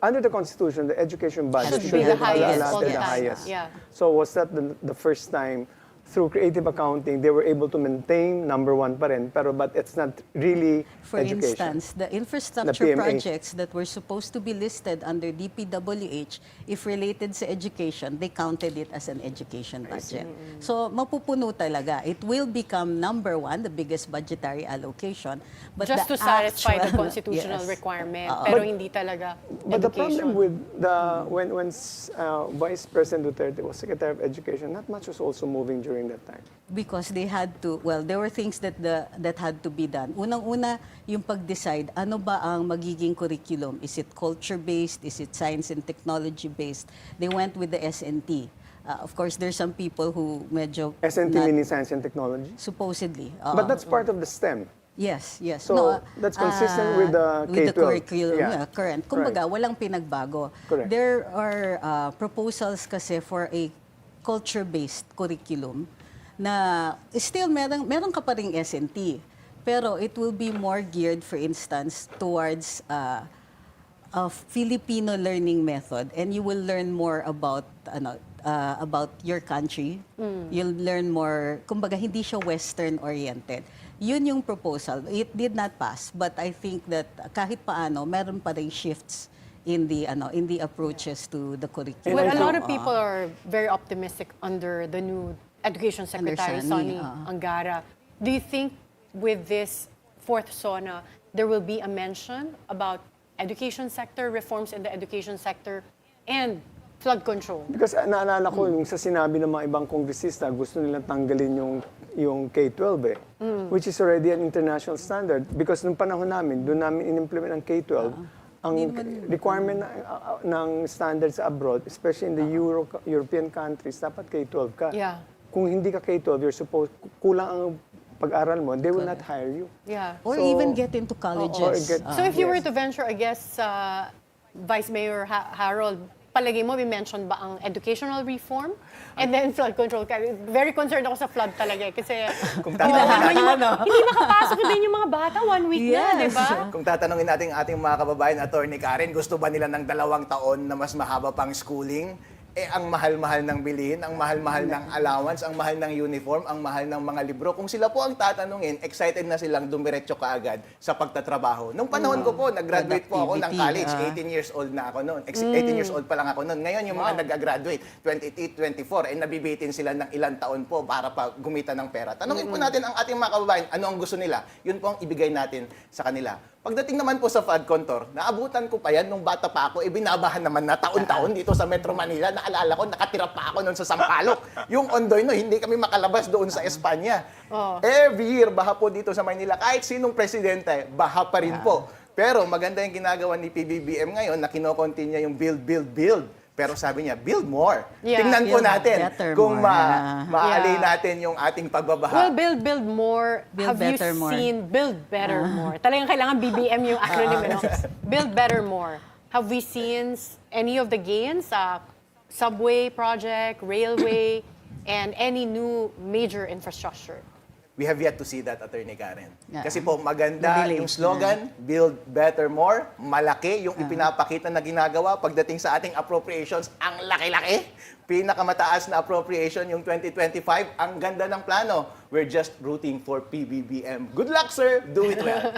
Speaker 2: under the Constitution, the education budget
Speaker 1: Should be the
Speaker 2: have
Speaker 1: highest
Speaker 2: allotted
Speaker 1: all the
Speaker 2: the
Speaker 1: time.
Speaker 2: highest?
Speaker 1: Yeah.
Speaker 2: So was that the first time, through creative accounting, they were able to maintain #1 pa rin, but it's not really
Speaker 5: For
Speaker 2: education?
Speaker 5: instance, the infrastructure
Speaker 2: PMA.
Speaker 5: projects that were supposed to be listed under DPWH, if related sa education, they counted it as an education budget. So, mapupuno talaga. It will become #1, the biggest budgetary allocation. But
Speaker 1: Just to
Speaker 5: the
Speaker 1: satisfy the
Speaker 5: actual-
Speaker 1: constitutional
Speaker 5: Yes.
Speaker 1: requirement,
Speaker 5: Oo.
Speaker 1: pero hindi talaga
Speaker 2: But the
Speaker 1: education.
Speaker 2: problem with when Vice President Duterte was Secretary of Education, not much was also moving during that time.
Speaker 5: Because they had to, well, there were things that had to be done. Unang-una, yung pag-decide, ano ba ang magiging curriculum? Is it culture-based? Is it science and technology-based? They went with the SNT. Of course, there's some people who medyo...
Speaker 2: SNT
Speaker 5: not-
Speaker 2: meaning Science and Technology?
Speaker 5: Supposedly.
Speaker 2: But that's part of the STEM.
Speaker 5: Yes, yes.
Speaker 2: So, that's consistent with the
Speaker 5: with the
Speaker 2: K-12.
Speaker 5: curriculum,
Speaker 2: Yeah.
Speaker 5: current. Kumbaga, walang pinagbago.
Speaker 2: Correct.
Speaker 5: There are proposals kasi for a culture-based curriculum na still meron ka pa ring SNT. Pero it will be more geared, for instance, towards a Filipino learning method, and you will learn more about your country. You'll learn more, kumbaga hindi siya Western oriented. Yun yung proposal. It did not pass, but I think that kahit paano meron pa rin shifts in the approaches to the curriculum.
Speaker 1: Well, a lot of people are very optimistic under the new Education Secretary,
Speaker 5: Sonny,
Speaker 1: Sonny Angara. Do you think with this fourth SONA, there will be a mention about education sector, reforms in the education sector, and flood control?
Speaker 2: Because naalala ko yung sa sinabi ng mga ibang kongresista, gusto nilang tanggalin yung K-12 which is already an international standard. Because nung panahon namin, doon namin in-implement ang K-12, ang requirement ng standards abroad, especially in the European countries, dapat K-12 ka.
Speaker 1: Yeah.
Speaker 2: Kung hindi ka K-12, you're supposed, kulang ang pag-aral mo, they will not hire you.
Speaker 1: Yeah.
Speaker 5: Or
Speaker 2: So-
Speaker 5: even get into colleges.
Speaker 2: or
Speaker 1: So if you were
Speaker 2: Yes.
Speaker 1: to venture, I guess, Vice Mayor Harold, palagay mo, may mention ba ang educational reform? And then flood control. Very concerned ako sa flood talaga kasi
Speaker 6: Kung
Speaker 1: hindi makapasok din yung mga bata 1 week na, di ba?
Speaker 6: Kung tatanungin natin ating mga kababayan, Attorney Karen, gusto ba nila ng 2 taon na mas mahaba pang schooling? Ang mahal-mahal ng bilihin, ang mahal-mahal ng allowance, ang mahal ng uniform, ang mahal ng mga libro. Kung sila po ang tatanungin, excited na silang dumiretso kaagad sa pagtatrabaho. Nung panahon ko po, nag-graduate po ako ng college. 18 years old na ako noon. 18 years old pa lang ako noon. Ngayon, yung mga nag-graduate, 28, 24, nabibitin sila ng ilang taon po para pa gumita ng pera. Tanungin po natin ang ating mga kababayan, ano ang gusto nila? Yun po ang ibigay natin sa kanila. Pagdating naman po sa flood control, naabutan ko pa yan nung bata pa ako, binabahan naman na taon-taon dito sa Metro Manila. Naalala ko, nakatira pa ako noon sa Sampaloc. Yung Ondoy, no, hindi kami makalabas doon sa Espanya. Every year, baha po dito sa Manila. Kahit sinong presidente, baha pa rin po. Pero maganda yung ginagawa ni PBBM ngayon na kinokontinue yung build, build, build. Pero sabi niya, build more.
Speaker 1: Yeah.
Speaker 6: Tingnan po
Speaker 5: Build
Speaker 6: natin
Speaker 5: better
Speaker 6: kung
Speaker 5: more.
Speaker 6: maaalay
Speaker 1: Yeah.
Speaker 6: natin yung ating pagbabaha.
Speaker 1: Well, build more.
Speaker 5: Build
Speaker 1: Have you
Speaker 5: better more.
Speaker 1: seen build better more? Talagang kailangan BBM yung acronym, no? Build better more. Have we seen any of the gains sa subway project, railway, and any new major infrastructure?
Speaker 6: We have yet to see that, Attorney Karen.
Speaker 5: Yeah.
Speaker 6: Kasi po, maganda
Speaker 5: Mabilis.
Speaker 6: yung slogan, build better more. Malaki yung ipinapakita na ginagawa pagdating sa ating appropriations. Ang laki-laki. Pinakamataas na appropriation yung 2025. Ang ganda ng plano. We're just rooting for PBBM. Good luck, sir. Do it well.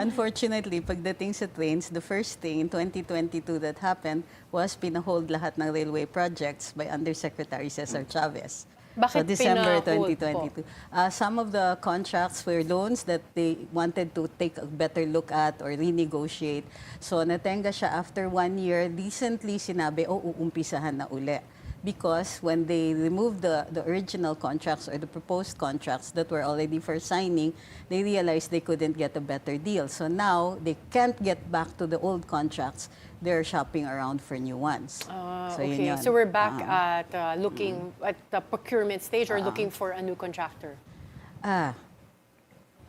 Speaker 5: Unfortunately, pagdating sa trains, the first thing in 2022 that happened was pinahold lahat ng railway projects by Undersecretary Cesar Chavez.
Speaker 1: Bakit
Speaker 5: So December
Speaker 1: pinahold
Speaker 5: 2022. Some of the contracts were loans that they wanted to take a better look at or renegotiate. So natenga siya after 1 year. Recently sinabi, uumpisahan na uli. Because when they removed the original contracts or the proposed contracts that were already for signing, they realized they couldn't get a better deal. So now, they can't get back to the old contracts. They're shopping around for new ones. So, yun
Speaker 1: Okay,
Speaker 5: yun.
Speaker 1: so we're back at looking at the procurement stage or looking for a new contractor.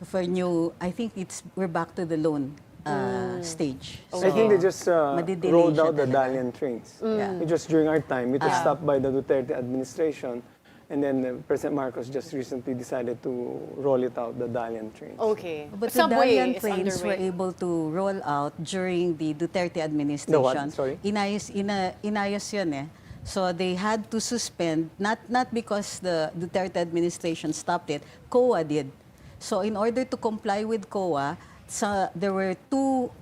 Speaker 5: For new, I think we're back to the loan stage.
Speaker 2: I think they just
Speaker 5: Madidelay
Speaker 2: rolled
Speaker 5: siya
Speaker 2: out the
Speaker 5: talaga.
Speaker 2: Dalian trains.
Speaker 5: Yeah.
Speaker 2: It just during our time, it was stopped by the Duterte administration. And then President Marcos just recently decided to roll it out, the Dalian trains.
Speaker 1: Okay.
Speaker 5: But the
Speaker 1: Subway
Speaker 5: Dalian
Speaker 1: is
Speaker 5: trains were
Speaker 1: underway.
Speaker 5: able to roll out during the Duterte administration.
Speaker 2: The what? Sorry?
Speaker 5: Inayos yun eh. So they had to suspend, not because the Duterte administration stopped it, COA did. So in order to comply with COA, there were two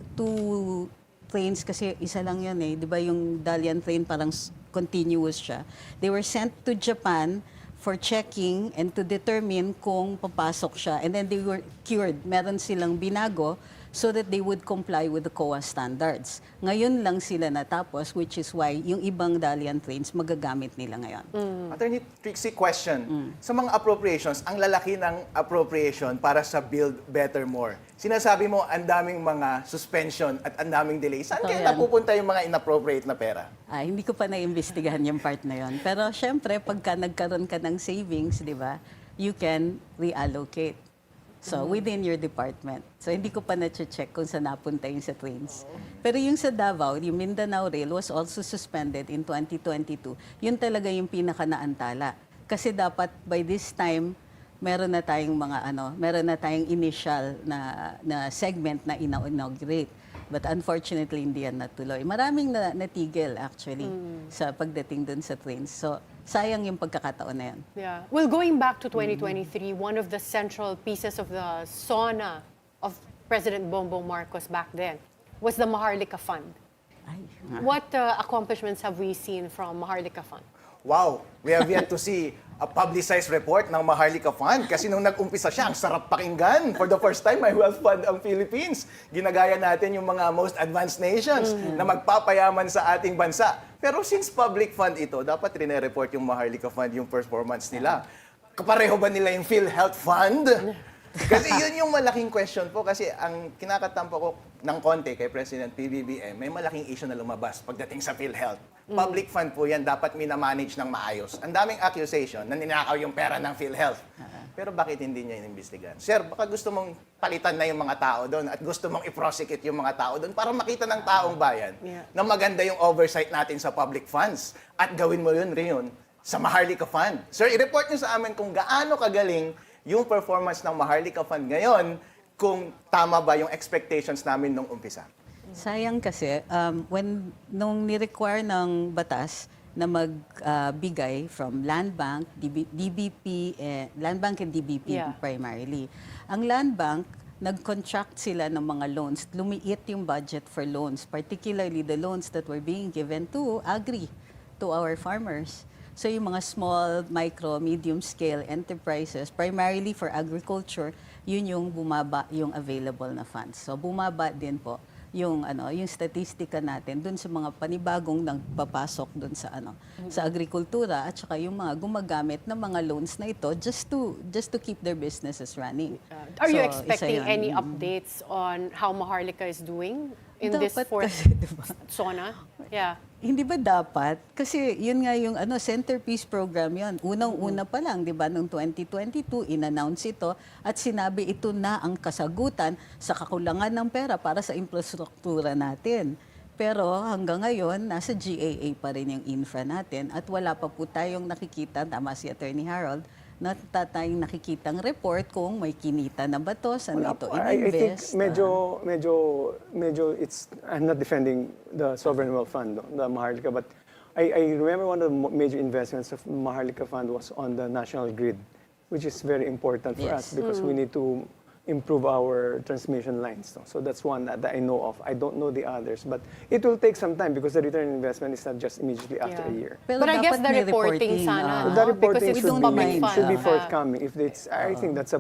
Speaker 5: trains kasi isa lang yun eh. Di ba yung Dalian train parang continuous siya. They were sent to Japan for checking and to determine kung papasok siya. And then they were cured. Meron silang binago so that they would comply with the COA standards. Ngayon lang sila natapos, which is why yung ibang Dalian trains magagamit nila ngayon.
Speaker 6: Attorney Trixie, question. Sa mga appropriations, ang lalaki ng appropriation para sa Build Better More. Sinasabi mo, ang daming mga suspension at ang daming delay. Saan
Speaker 5: Totoo
Speaker 6: kaya
Speaker 5: yan.
Speaker 6: napupunta yung mga inappropriate na pera?
Speaker 5: Hindi ko pa naimbestigahan yung part na yon. Pero syempre, pagka nagkaroon ka ng savings, di ba, you can reallocate. So, within your department. So, hindi ko pa na-check kung saan napunta yung sa trains. Pero yung sa Davao, yung Mindanao Rail was also suspended in 2022. Yun talaga yung pinaka-naantala. Kasi dapat by this time, meron na tayong initial na segment na inaugurate. But unfortunately, hindi yan natuloy. Maraming natigil actually sa pagdating dun sa trains. So, sayang yung pagkakataon na yan.
Speaker 1: Yeah. Well, going back to 2023, one of the central pieces of the Sona of President Bongbong Marcos back then was the Maharlika Fund. What accomplishments have we seen from Maharlika Fund?
Speaker 6: Wow, we have yet to see a publicized report ng Maharlika Fund kasi nung nag-umpisa siya, ang sarap pakinggan. For the first time, may wealth fund ang Philippines. Ginagaya natin yung mga most advanced nations na magpapayaman sa ating bansa. Pero since public fund ito, dapat rin-report yung Maharlika Fund yung performance nila. Kapareho ba nila yung PhilHealth Fund? Kasi yun yung malaking question po kasi ang kinakatampo ko ng konti kay President PBBM, may malaking issue na lumabas pagdating sa PhilHealth. Public fund po yan, dapat minamanage ng maayos. Ang daming accusation na ninakaw yung pera ng PhilHealth. Pero bakit hindi niya inimbestigahan? Sir, baka gusto mong palitan na yung mga tao doon at gusto mong i-prosecute yung mga tao doon para makita ng taong bayan na maganda yung oversight natin sa public funds at gawin mo yun sa Maharlika Fund. Sir, i-report niyo sa amin kung gaano kagaling yung performance ng Maharlika Fund ngayon kung tama ba yung expectations namin nung umpisa.
Speaker 5: Sayang kasi, nung ni-require ng batas na magbigay from Land Bank, DBP, Land Bank and DBP primarily. Ang Land Bank, nag-contract sila ng mga loans. Lumiit yung budget for loans, particularly the loans that were being given to to our farmers. So yung mga small, micro, medium-scale enterprises, primarily for agriculture, yun yung bumaba yung available na funds. So bumaba din po yung statistika natin dun sa mga panibagong nagpapasok dun sa sa agrikultura at saka yung mga gumagamit ng mga loans na ito just to keep their businesses running.
Speaker 1: Are you
Speaker 5: So,
Speaker 1: expecting
Speaker 5: isa yun.
Speaker 1: any updates on how Maharlika is doing in this
Speaker 5: Dapat
Speaker 1: fourth
Speaker 5: kasi, diba?
Speaker 1: Sona? Yeah.
Speaker 5: Hindi ba dapat? Kasi yun nga yung centerpiece program yun. Unang-una pa lang, di ba, noong 2022, in-announce ito at sinabi ito na ang kasagutan sa kakulangan ng pera para sa infrastruktura natin. Pero hanggang ngayon, nasa GAA pa rin yung infra natin at wala pa po tayong nakikita, tama si Attorney Harold, na tayong nakikitang report kung may kinita na ba to, saan ito
Speaker 2: I think
Speaker 5: ininvest.
Speaker 2: medyo it's, I'm not defending the Sovereign Wealth Fund, no, the Maharlika, but I remember one of the major investments of Maharlika Fund was on the national grid, which is very important for us because we need to improve our transmission lines. No? So that's one that I know of. I don't know the others, but it will take some time because the return on investment is not just immediately after a year.
Speaker 5: Pero
Speaker 1: But I guess
Speaker 5: dapat
Speaker 1: the
Speaker 5: may
Speaker 1: reporting sana,
Speaker 2: The
Speaker 1: no?
Speaker 2: reporting
Speaker 1: Because it's
Speaker 2: should
Speaker 1: public
Speaker 2: be,
Speaker 1: fund.
Speaker 2: should be forthcoming. If it's, I think that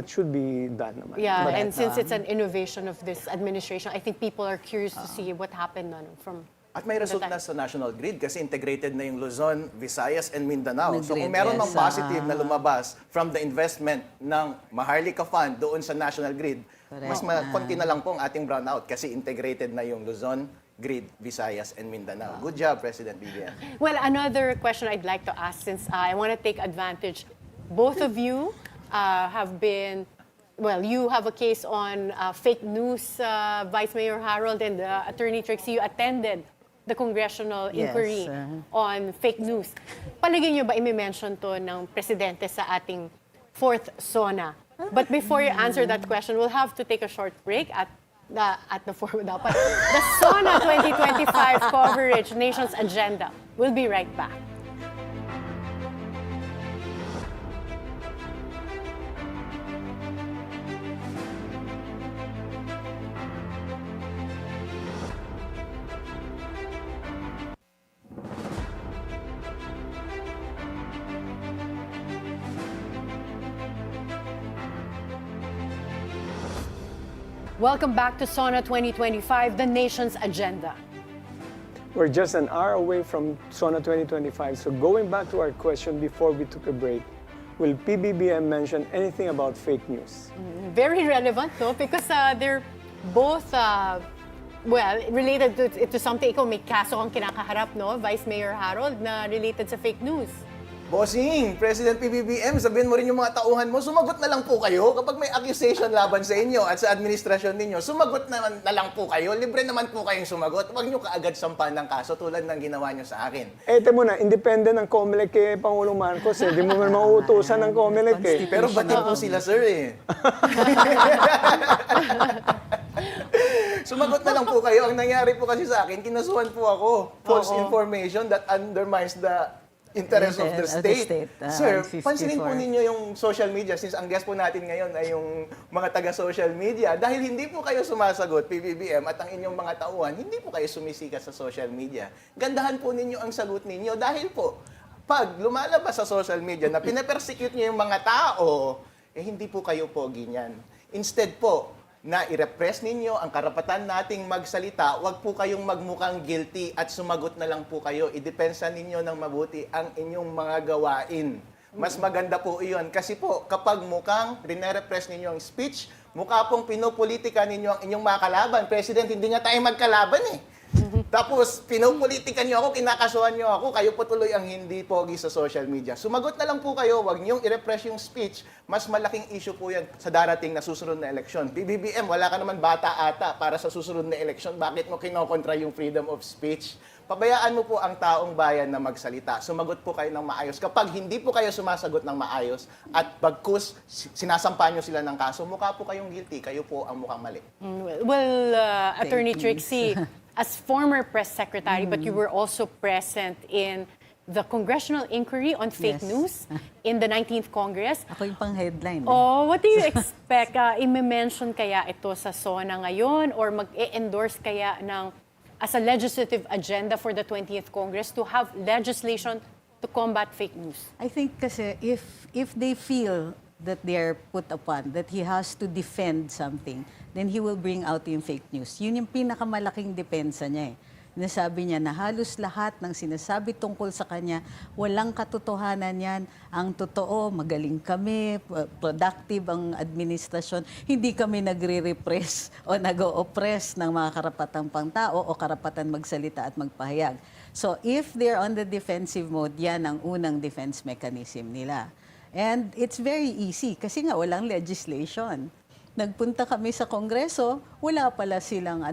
Speaker 2: should be done. Naman.
Speaker 1: Yeah,
Speaker 2: But,
Speaker 1: and since it's an innovation of this administration, I think people are curious to see what happened from
Speaker 6: At may result na sa national grid kasi integrated na yung Luzon, Visayas, and Mindanao.
Speaker 5: Na
Speaker 6: So kung
Speaker 5: grid,
Speaker 6: meron mang
Speaker 5: yes.
Speaker 6: positive na lumabas from the investment ng Maharlika Fund doon sa national grid, mas konti na lang pong ating brownout kasi integrated na yung Luzon, grid, Visayas, and Mindanao. Good job, President BBM.
Speaker 1: Well, another question I'd like to ask, since I want to take advantage, both of you have been, well, you have a case on fake news, Vice Mayor Harold, and Attorney Trixie, you attended the congressional
Speaker 5: Yes,
Speaker 1: inquiry on fake news. Palagay niyo ba i-mention to ng presidente sa ating fourth Sona? But before you answer that question, we'll have to take a short break at the Sona 2025 coverage, Nation's Agenda. We'll be right back. Welcome back to Sona 2025, the Nation's Agenda.
Speaker 2: we're just an hour away from Sona 2025. So going back to our question before we took a break, will PBBM mention anything about fake news?
Speaker 1: Very relevant, no? Because they're both, well, related to something. Ikaw, may kaso kang kinakaharap, no? Vice Mayor Harold, na related sa fake news.
Speaker 6: Bossing, President PBBM, sabihin mo rin yung mga tauhan mo, sumagot na lang po kayo kapag may accusation laban sa inyo at sa administrasyon ninyo. Sumagot na lang po kayo. Libre naman po kayong sumagot. Huwag nyo kaagad sampahan ng kaso tulad ng ginawa nyo sa akin.
Speaker 2: Ito muna, independent ng COMELEC kay Pangulong Marcos. Hindi mo man mauutusan ng COMELEC eh.
Speaker 6: Pero batin po sila, sir eh. Sumagot na lang po kayo. Ang nangyari po kasi sa akin, kinasuhan po ako. False information that undermines the interest of the state. Sir, pansinin po ninyo yung social media since ang guest po natin ngayon ay yung mga taga-social media. Dahil hindi po kayo sumasagot, PBBM, at ang inyong mga tauhan, hindi po kayo sumisikat sa social media. Gandahan po ninyo ang sagot ninyo dahil po, pag lumalabas sa social media na pinapersecute niyo yung mga tao, eh hindi po kayo pogi niyan. Instead po, na i-repress ninyo ang karapatan nating magsalita, wag po kayong magmukhang guilty at sumagot na lang po kayo. Idepensa ninyo ng mabuti ang inyong mga gawain. Mas maganda po iyon kasi po kapag mukhang rine-repress ninyo ang speech, mukha pong pinopolitika ninyo ang inyong mga kalaban. President, hindi nga tayo magkalaban eh. Tapos, pinopolitikan nyo ako, kinakasuhan nyo ako, kayo po tuloy ang hindi pogi sa social media. Sumagot na lang po kayo, wag nyong i-repress yung speech. Mas malaking issue po yan sa darating na susunod na eleksyon. PBBM, wala ka naman bata ata para sa susunod na eleksyon. Bakit mo kinokontra yung freedom of speech? Pabayaan mo po ang taong bayan na magsalita. Sumagot po kayo ng maayos. Kapag hindi po kayo sumasagot ng maayos at bagkus sinasampa nyo sila ng kaso, mukha po kayong guilty. Kayo po ang mukhang mali.
Speaker 1: Well, Attorney Trixie, as former press secretary, but you were also present in the congressional inquiry on fake news in the 19th Congress.
Speaker 5: Ako yung pang-headline.
Speaker 1: Oh, what do you expect? I-mention kaya ito sa SONA ngayon or mag-endorse kaya ng as a legislative agenda for the 20th Congress to have legislation to combat fake news?
Speaker 5: I think kasi if they feel that they are put upon, that he has to defend something, then he will bring out yung fake news. Yun yung pinakamalaking depensa niya eh. Nasabi niya na halos lahat ng sinasabi tungkol sa kanya, walang katotohanan yan. Ang totoo, magaling kami, productive ang administrasyon. Hindi kami nagre-repress o nag-o-oppress ng mga karapatang pangtao o karapatan magsalita at magpahayag. So if they're on the defensive mode, yan ang unang defense mechanism nila. And it's very easy kasi nga walang legislation. Nagpunta kami sa Kongreso, wala pala silang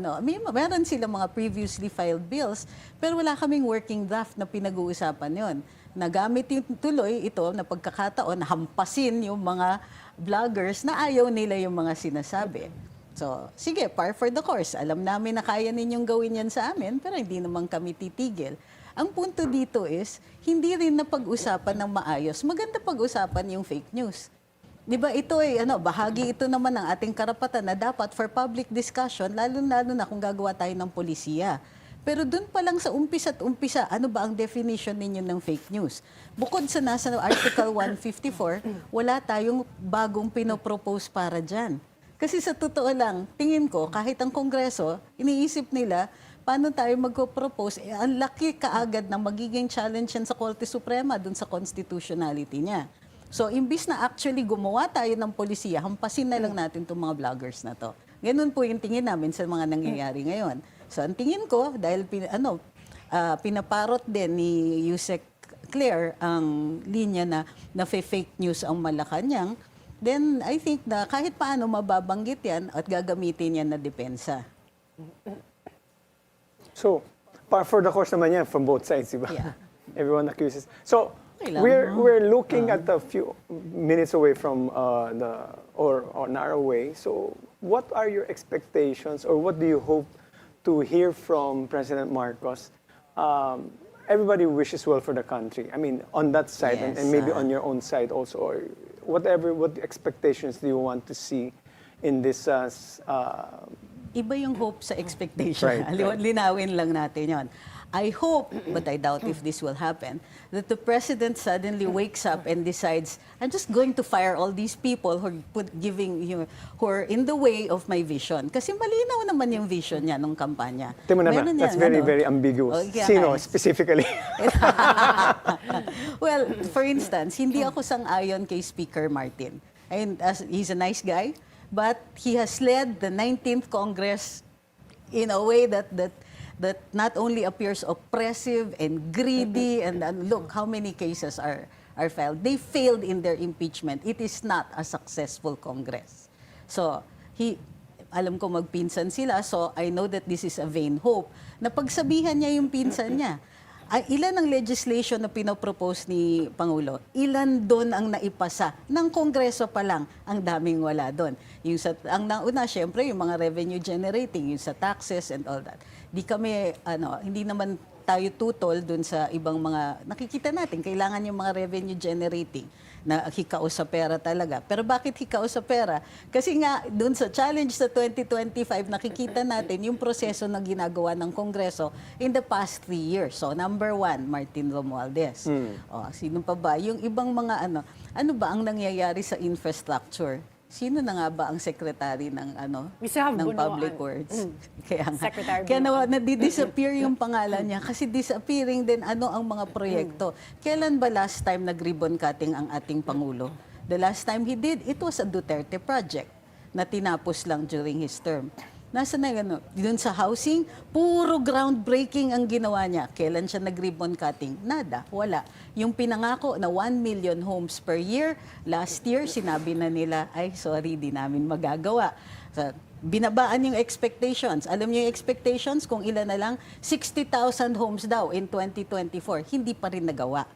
Speaker 5: meron silang mga previously filed bills, pero wala kaming working draft na pinag-uusapan yon. Nagamit yung tuloy ito na pagkakataon, hampasin yung mga vloggers na ayaw nila yung mga sinasabi. So, sige, par for the course. Alam namin na kaya ninyong gawin yan sa amin, pero hindi naman kami titigil. Ang punto dito is, hindi rin na pag-usapan ng maayos. Maganda pag-usapan yung fake news. Di ba ito ay bahagi ito naman ng ating karapatan na dapat for public discussion, lalo-lalo na kung gagawa tayo ng polisiya. Pero dun pa lang sa umpisa, ano ba ang definition ninyo ng fake news? Bukod sa nasa Article 154, wala tayong bagong pinopropose para dyan. Kasi sa totoo lang, tingin ko, kahit ang Kongreso, iniisip nila, paano tayo magpo-propose, ang laki kaagad na magiging challenge yan sa Korte Suprema dun sa constitutionality niya. So, imbis na actually gumawa tayo ng polisiya, hampasin na lang natin itong mga vloggers na to. Ganun po yung tingin namin sa mga nangyayari ngayon. So, ang tingin ko, dahil pinaparot din ni Yusek Claire ang linya na fake news ang Malacanang, then I think na kahit paano mababanggit yan at gagamitin yan na depensa.
Speaker 2: So, par for the course naman yan from both sides, diba?
Speaker 5: Yeah.
Speaker 2: Everyone accuses. So,
Speaker 5: Okay lang,
Speaker 2: we're looking at a few minutes away from or an hour away. So, what are your expectations, or what do you hope to hear from President Marcos? Everybody wishes well for the country. I mean, on that side,
Speaker 5: Yes,
Speaker 2: and maybe on your own side also, or what expectations do you want to see in this?
Speaker 5: Iba yung hope sa expectation.
Speaker 2: Right.
Speaker 5: Linawin lang natin yon. I hope, but I doubt if this will happen, that the president suddenly wakes up and decides, I'm just going to fire all these people who are in the way of my vision. Kasi malinaw naman yung vision niya nung kampanya.
Speaker 2: Tingnan mo naman, that's very ambiguous. Sino specifically?
Speaker 5: Well, for instance, hindi ako sang-ayon kay Speaker Martin. He's a nice guy, but he has led the 19th Congress in a way that not only appears oppressive and greedy, and look how many cases are filed. They failed in their impeachment. It is not a successful Congress. So, alam ko magpinsan sila, so I know that this is a vain hope, na pagsabihan niya yung pinsan niya. Ilan ang legislation na pinopropose ni Pangulo? Ilan doon ang naipasa? Ng Kongreso pa lang, ang daming wala doon. Ang nauna, syempre, yung mga revenue generating, yung sa taxes and all that. Hindi naman tayo tutol doon sa ibang mga, nakikita natin, kailangan yung mga revenue generating na hikao sa pera talaga. Pero bakit hikao sa pera? Kasi nga, doon sa challenge sa 2025, nakikita natin yung proseso na ginagawa ng Kongreso in the past 3 years. So, number 1, Martin Romualdez. Sino pa ba? Yung ibang mga ano ba ang nangyayari sa infrastructure? Sino na nga ba ang secretary ng Public Works? Kaya nadi-disappear yung pangalan niya kasi disappearing din ang mga proyekto. Kailan ba last time nag-ribbon cutting ang ating Pangulo? The last time he did, it was a Duterte project na tinapos lang during his term. Nasa na dun sa housing, puro groundbreaking ang ginawa niya. Kailan siya nag-ribbon cutting? Nada, wala. Yung pinangako na 1 million homes per year, last year sinabi na nila, ay sorry, di namin magagawa. So, binabaan yung expectations. Alam niyo yung expectations kung ilan na lang? 60,000 homes daw in 2024. Hindi pa rin nagawa.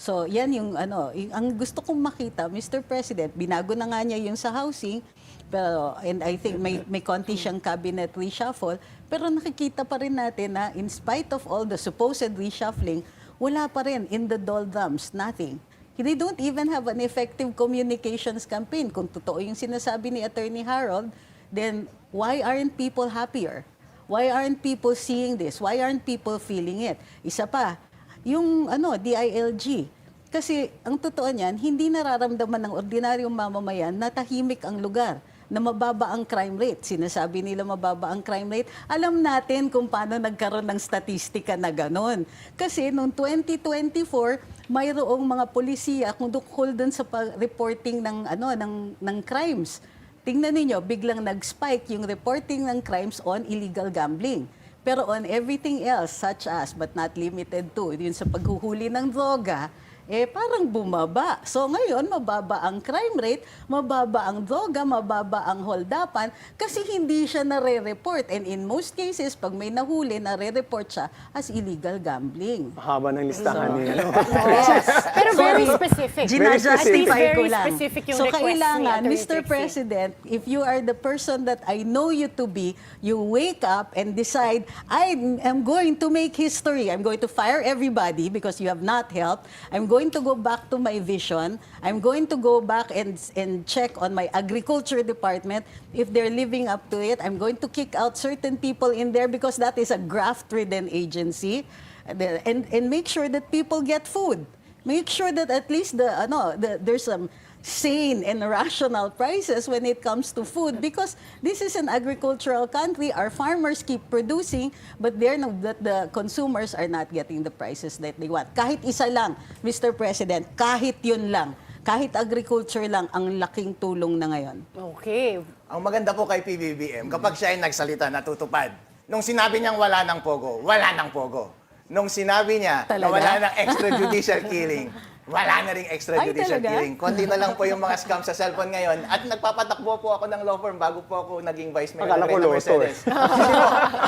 Speaker 5: So, yan yung ang gusto kong makita, Mr. President, binago na nga niya yung sa housing, pero, and I think may konti siyang cabinet reshuffle, pero nakikita pa rin natin na in spite of all the supposed reshuffling, wala pa rin in the doldrums, nothing. They don't even have an effective communications campaign. Kung totoo yung sinasabi ni Attorney Harold, then why aren't people happier? Why aren't people seeing this? Why aren't people feeling it? Isa pa, yung DILG. Kasi ang totoo niyan, hindi nararamdaman ng ordinaryong mamamayan na tahimik ang lugar. na mababa ang crime rate. Sinasabi nila mababa ang crime rate. Alam natin kung paano nagkaroon ng statistika na ganon. Kasi noong 2024, mayroong mga polisiya kung dukol dun sa reporting ng crimes. Tingnan niyo, biglang nag-spike yung reporting ng crimes on illegal gambling. Pero on everything else, such as, but not limited to, yun sa paghuhuli ng droga, parang bumaba. So ngayon, mababa ang crime rate, mababa ang droga, mababa ang holdapan kasi hindi siya nare-report. And in most cases, pag may nahuli, nare-report siya as illegal gambling.
Speaker 2: Haba ng listahan niya.
Speaker 1: Yes. Pero very specific.
Speaker 5: Ginajustify ko
Speaker 1: Very
Speaker 5: lang.
Speaker 1: specific yung
Speaker 5: So
Speaker 1: request
Speaker 5: kailangan,
Speaker 1: ni Atty.
Speaker 5: Mr.
Speaker 1: Trixie.
Speaker 5: President, if you are the person that I know you to be, you wake up and decide, I am going to make history. I'm going to fire everybody because you have not helped. I'm going to go back to my vision. I'm going to go back and check on my agriculture department if they're living up to it. I'm going to kick out certain people in there because that is a graft-ridden agency, and make sure that people get food. Make sure that at least there's some sane and rational prices when it comes to food, because this is an agricultural country. Our farmers keep producing, but the consumers are not getting the prices that they want. Kahit isa lang, Mr. President, kahit yun lang, kahit agriculture lang, ang laking tulong na ngayon.
Speaker 1: Okay.
Speaker 6: Ang maganda po kay PBBM, kapag siya ay nagsalita, natutupad. Nung sinabi niyang wala ng pogo, wala ng pogo. Nung sinabi niya na
Speaker 5: Talaga?
Speaker 6: wala ng extrajudicial killing, wala na ring extrajudicial
Speaker 5: talaga?
Speaker 6: killing. Konti na lang po yung mga scam sa cellphone ngayon. At nagpapatakbo po ako ng law firm bago po ako naging vice mayor
Speaker 2: Akala ko
Speaker 6: ng
Speaker 2: loto
Speaker 6: Mercedes.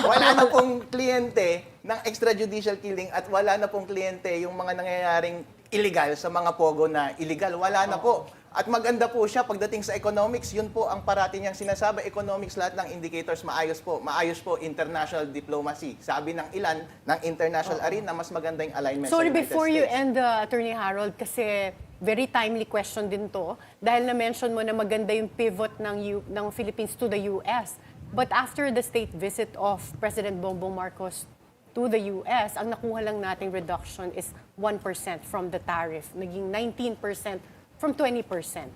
Speaker 6: Wala na pong kliyente ng extrajudicial killing at wala na pong kliyente yung mga nangyayaring illegal sa mga pogo na illegal. Wala na po. At maganda po siya pagdating sa economics. Yun po ang parati niyang sinasabi. Economics, lahat ng indicators maayos po. Maayos po international diplomacy. Sabi ng ilan ng international arena, mas maganda yung alignment
Speaker 1: Sorry,
Speaker 6: sa United
Speaker 1: before you
Speaker 6: States.
Speaker 1: end, Attorney Harold, kasi very timely question din to, dahil na-mention mo na maganda yung pivot ng Philippines to the US. But after the state visit of President Bongbong Marcos to the US, ang nakuha lang nating reduction is 1% from the tariff. Naging 19% from 20%.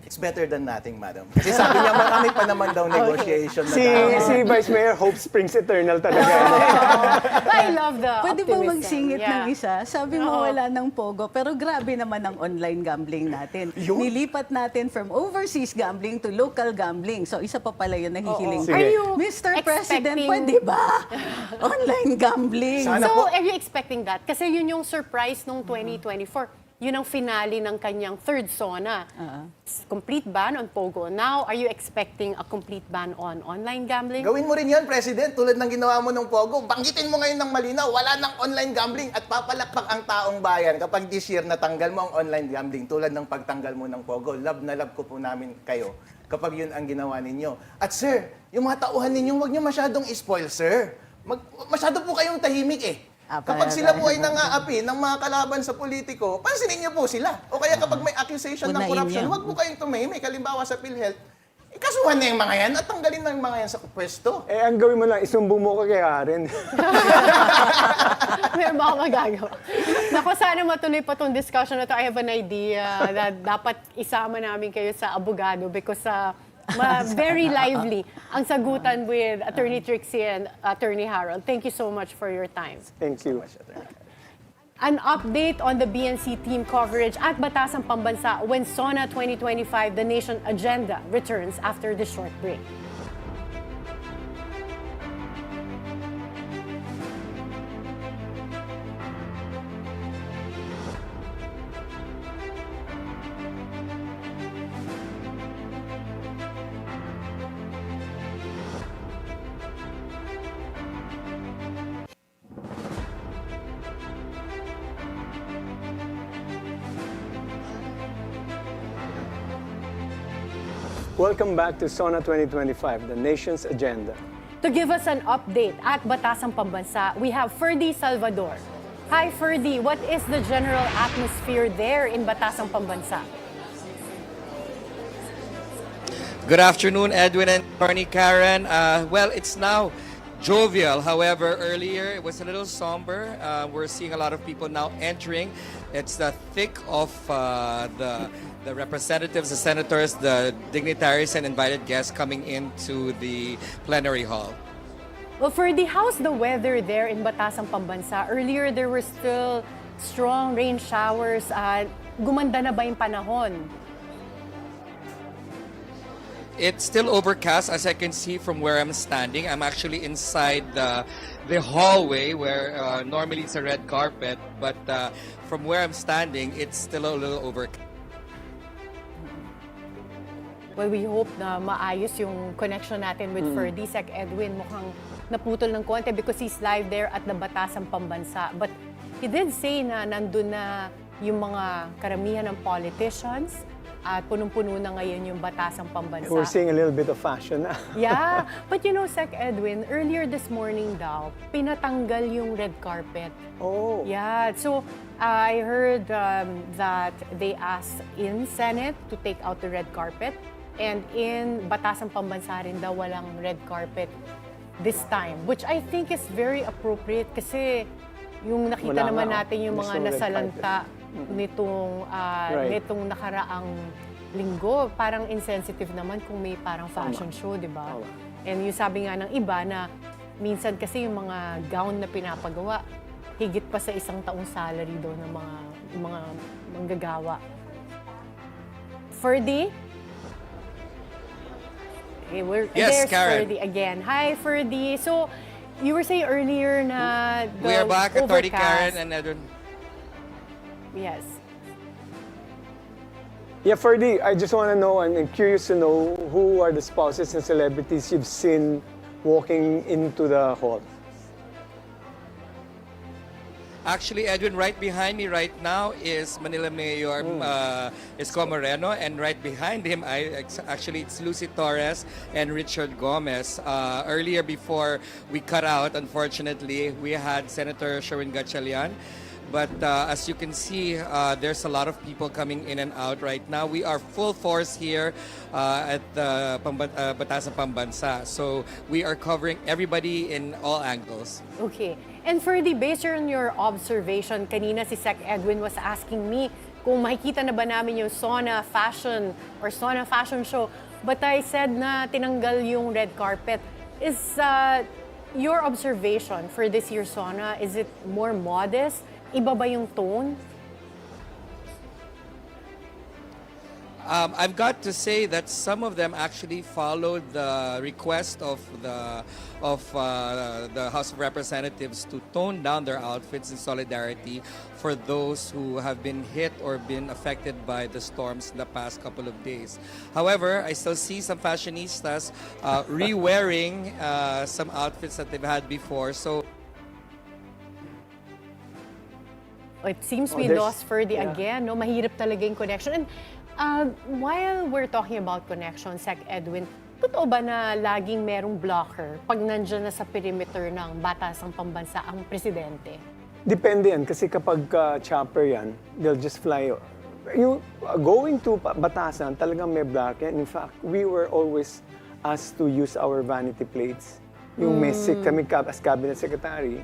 Speaker 6: It's better than nothing, madam. Kasi sabi niya marami pa naman daw negotiation na
Speaker 2: Si Vice Mayor, hope springs eternal talaga.
Speaker 1: I love the
Speaker 5: Pwede
Speaker 1: optimism.
Speaker 5: ba magsingit
Speaker 1: Yeah.
Speaker 5: ng isa? Sabi mo wala ng pogo, pero grabe naman ang online gambling natin. Nilipat natin from overseas gambling to local gambling. So isa pa pala yun nahihiling.
Speaker 2: Sige.
Speaker 1: Are you
Speaker 5: Mr. President,
Speaker 1: expecting-
Speaker 5: pwede ba? Online gambling.
Speaker 6: Sana
Speaker 1: So,
Speaker 6: po.
Speaker 1: are you expecting that? Kasi yun yung surprise nung 2024. Yun ang finale ng kanyang third Sona. Complete ban on Pogo. Now, are you expecting a complete ban on online gambling?
Speaker 6: Gawin mo rin yan, President, tulad ng ginawa mo ng Pogo. Banggitin mo ngayon ng malinaw, wala ng online gambling at papalakpak ang taong bayan kapag this year natanggal mo ang online gambling tulad ng pagtanggal mo ng Pogo. Love na love ko po namin kayo kapag yun ang ginawa ninyo. At sir, yung mga tauhan ninyo, huwag nyo masyadong spoil, sir. Masyado po kayong tahimik eh. Kapag sila po ay nangaapi ng mga kalaban sa politiko, pansinin niyo po sila. O kaya kapag may accusation ng
Speaker 5: Unahin
Speaker 6: corruption,
Speaker 5: niyo.
Speaker 6: huwag po kayong tumahimik. Halimbawa sa PhilHealth, kasuhan na yung mga yan at tanggalin na yung mga yan sa pwesto.
Speaker 2: Ang gawin mo lang, isumbong mo ko kay Karen.
Speaker 1: Meron ba ako magagawa? Naku, sana matuloy pa itong discussion na to. I have an idea na dapat isama namin kayo sa abogado because very lively ang sagutan with Attorney Trixie and Attorney Harold. Thank you so much for your time.
Speaker 2: Thank you.
Speaker 1: An update on the BNC team coverage at Batasang Pambansa when Sona 2025, the nation agenda, returns after the short break.
Speaker 2: Welcome back to Sona 2025, the nation's agenda.
Speaker 1: To give us an update at Batasang Pambansa, we have Ferdy Salvador. Hi Ferdy, what is the general atmosphere there in Batasang Pambansa?
Speaker 7: Good afternoon, Edwin and Attorney Karen. Well, it's now jovial. However, earlier it was a little somber. We're seeing a lot of people now entering. It's the thick of the representatives, the senators, the dignitaries, and invited guests coming into the plenary hall.
Speaker 1: Well, for the how's the weather there in Batasang, Pambansa? Earlier, there were still strong rain showers. Gumanda na ba yung panahon?
Speaker 7: It's still overcast, as I can see from where I'm standing. I'm actually inside the hallway where normally it's a red carpet, but from where I'm standing, it's still a little overcast.
Speaker 1: Well, we hope na maayos yung connection natin with Ferdy. Sec Edwin, mukhang naputol ng konti because he's live there at the Batasang, Pambansa. But he did say na nandun na yung mga karamihan ng politicians at punong-puno na ngayon yung Batasang, Pambansa.
Speaker 2: We're seeing a little bit of fashion na.
Speaker 1: Yeah, but you know, Sec Edwin, earlier this morning daw, pinatanggal yung red carpet.
Speaker 2: Oh.
Speaker 1: Yeah, so I heard that they asked in Senate to take out the red carpet, and in Batasang, Pambansa rin daw walang red carpet this time, which I think is very appropriate kasi yung nakita naman natin yung mga nasalanta nitong nitong nakaraang linggo, parang insensitive naman kung may parang fashion show, di ba? And yung sabi nga ng iba na minsan kasi yung mga gown na pinapagawa, higit pa sa isang taong salary daw ng mga manggagawa. Ferdy? Okay,
Speaker 7: yes,
Speaker 1: there's
Speaker 7: Karen.
Speaker 1: Ferdy again. Hi, Ferdy. So, you were saying earlier na
Speaker 7: We are back, Atty. Karen and Edwin.
Speaker 1: Yes.
Speaker 2: Yeah, Ferdy, I just want to know, I'm curious to know, who are the spouses and celebrities you've seen walking into the hall?
Speaker 7: Actually, Edwin, right behind me right now is Manila Mayor Isko Moreno, and right behind him, actually, it's Lucy Torres and Richard Gomez. Earlier, before we cut out, unfortunately, we had Senator Sherwin Gatchalian. But as you can see, there's a lot of people coming in and out right now. We are full force here at the Batasang, Pambansa. So we are covering everybody in all angles.
Speaker 1: Okay. And Ferdy, based on your observation, kanina si Sec Edwin was asking me kung makikita na ba namin yung Sona Fashion or Sona Fashion Show. But I said na tinanggal yung red carpet. Is your observation for this year's Sona, is it more modest? Iba ba yung tone?
Speaker 7: I've got to say that some of them actually followed the request of the House of Representatives to tone down their outfits in solidarity for those who have been hit or been affected by the storms in the past couple of days. However, I still see some fashionistas re-wearing some outfits that they've had before. So
Speaker 1: It seems we lost Ferdy again. No? Mahirap talaga yung connection. And while we're talking about connection, Sec Edwin, totoo ba na laging merong blocker pag nandyan na sa perimeter ng Batasang, Pambansa ang presidente?
Speaker 2: Depende yan, kasi kapag chopper yan, they'll just fly. Yung going to Batasan, talagang may block yan. In fact, we were always asked to use our vanity plates. Yung message kami as cabinet secretary,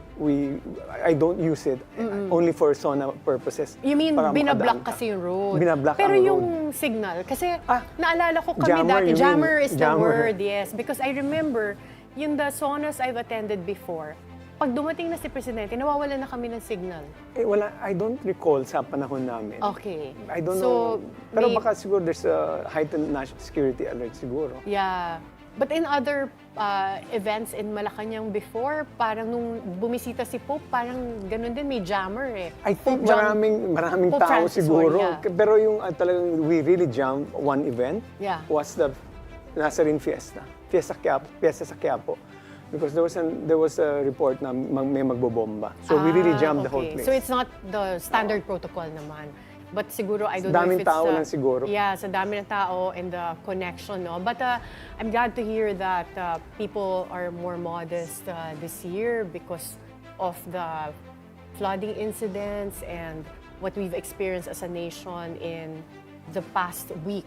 Speaker 2: I don't use it only for Sona purposes.
Speaker 1: You mean binablock kasi yung road?
Speaker 2: Binablock
Speaker 1: pero
Speaker 2: ang
Speaker 1: yung
Speaker 2: road.
Speaker 1: signal, kasi naalala ko kami
Speaker 2: Jammer,
Speaker 1: dati, jammer is the
Speaker 2: jammer.
Speaker 1: word, yes. Because I remember, yung the Sonas I've attended before, pag dumating na si Presidente, nawawalan na kami ng signal.
Speaker 2: Wala, I don't recall sa panahon namin.
Speaker 1: Okay.
Speaker 2: I don't
Speaker 1: So,
Speaker 2: know. Pero baka siguro there's a heightened national security alert siguro.
Speaker 1: Yeah. But in other events in Malacanang before, parang nung bumisita si Pope, parang ganun din, may jammer eh.
Speaker 2: I think
Speaker 1: Pope John-
Speaker 2: maraming
Speaker 1: Pope
Speaker 2: tao
Speaker 1: Francis,
Speaker 2: siguro.
Speaker 1: yeah.
Speaker 2: Pero yung talagang we really jumped one event
Speaker 1: Yeah.
Speaker 2: was the Nazarene Fiesta. Fiesta sa Quiapo. Because there was a report na may magbobomba. So we really jumped the whole place.
Speaker 1: So it's not the standard protocol naman. But siguro, I don't know
Speaker 2: Daming
Speaker 1: if it's
Speaker 2: tao lang siguro.
Speaker 1: Yeah, sa dami ng tao and the connection, no? But I'm glad to hear that people are more modest this year because of the flooding incidents and what we've experienced as a nation in the past week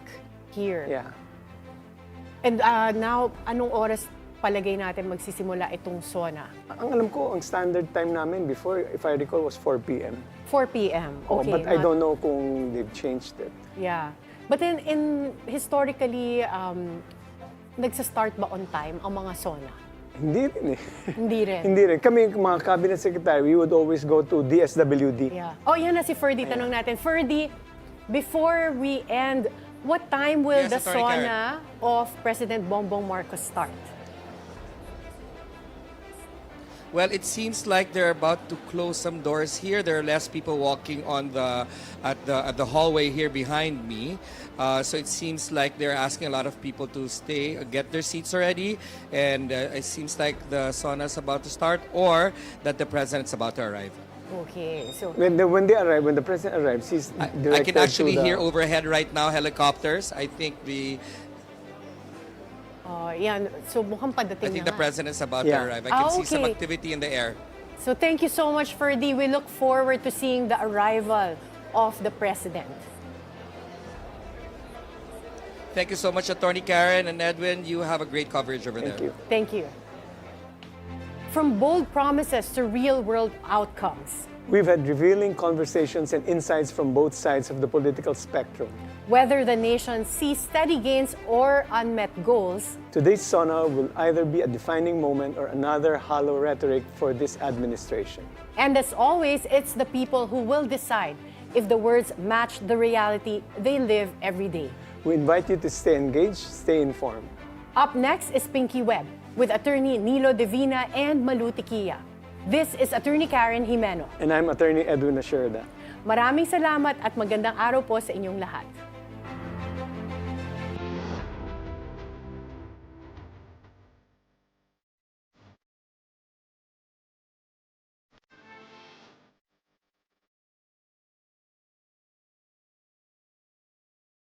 Speaker 1: here.
Speaker 2: Yeah.
Speaker 1: And now, anong oras palagay natin magsisimula itong Sona?
Speaker 2: Ang alam ko, ang standard time namin before, if I recall, was 4 p.m.
Speaker 1: 4 p.m. Okay.
Speaker 2: But I don't know kung they've changed it.
Speaker 1: Yeah. But then, historically, nagsa-start ba on time ang mga Sona?
Speaker 2: Hindi rin eh.
Speaker 1: Hindi rin.
Speaker 2: Hindi rin. Kami, mga cabinet secretary, we would always go to DSWD.
Speaker 1: Yeah. Oh, yan na si Ferdy. Tanong natin. Ferdy, before we end, what time will
Speaker 7: Yes,
Speaker 1: the
Speaker 7: Atty.
Speaker 1: Sona of President Bongbong Marcos start?
Speaker 7: Well, it seems like they're about to close some doors here. There are less people walking on at the hallway here behind me. So it seems like they're asking a lot of people to stay, get their seats already, and it seems like the sauna is about to start, or that the president's about to arrive.
Speaker 1: Okay. So,
Speaker 2: When they arrive, when the president arrives, he's
Speaker 7: I
Speaker 2: directed
Speaker 7: can actually
Speaker 2: to the...
Speaker 7: hear overhead right now helicopters. I think
Speaker 1: yan. So, mukhang padating na
Speaker 7: the
Speaker 1: nga.
Speaker 7: president's about to
Speaker 2: Yeah.
Speaker 7: arrive. I can see some
Speaker 1: okay.
Speaker 7: activity in the air.
Speaker 1: So, thank you so much, Ferdy. We look forward to seeing the arrival of the president.
Speaker 7: Thank you so much, Atty. Karen and Edwin. You have a great coverage over
Speaker 2: Thank
Speaker 7: there.
Speaker 2: you.
Speaker 1: Thank you. From bold promises to real-world outcomes,
Speaker 2: We've had revealing conversations and insights from both sides of the political spectrum.
Speaker 1: whether the nation sees steady gains or unmet goals,
Speaker 2: Today's Sona will either be a defining moment or another hollow rhetoric for this administration.
Speaker 1: and as always, it's the people who will decide if the words match the reality they live every day.
Speaker 2: We invite you to stay engaged, stay informed.
Speaker 1: Up next is Pinky Web with Attorney Nilo Divina and Malu Tiquia. This is Attorney Karen Jimeno.
Speaker 2: And I'm Atty. Edwin Lacierda.
Speaker 1: Maraming salamat at magandang araw po sa inyong lahat.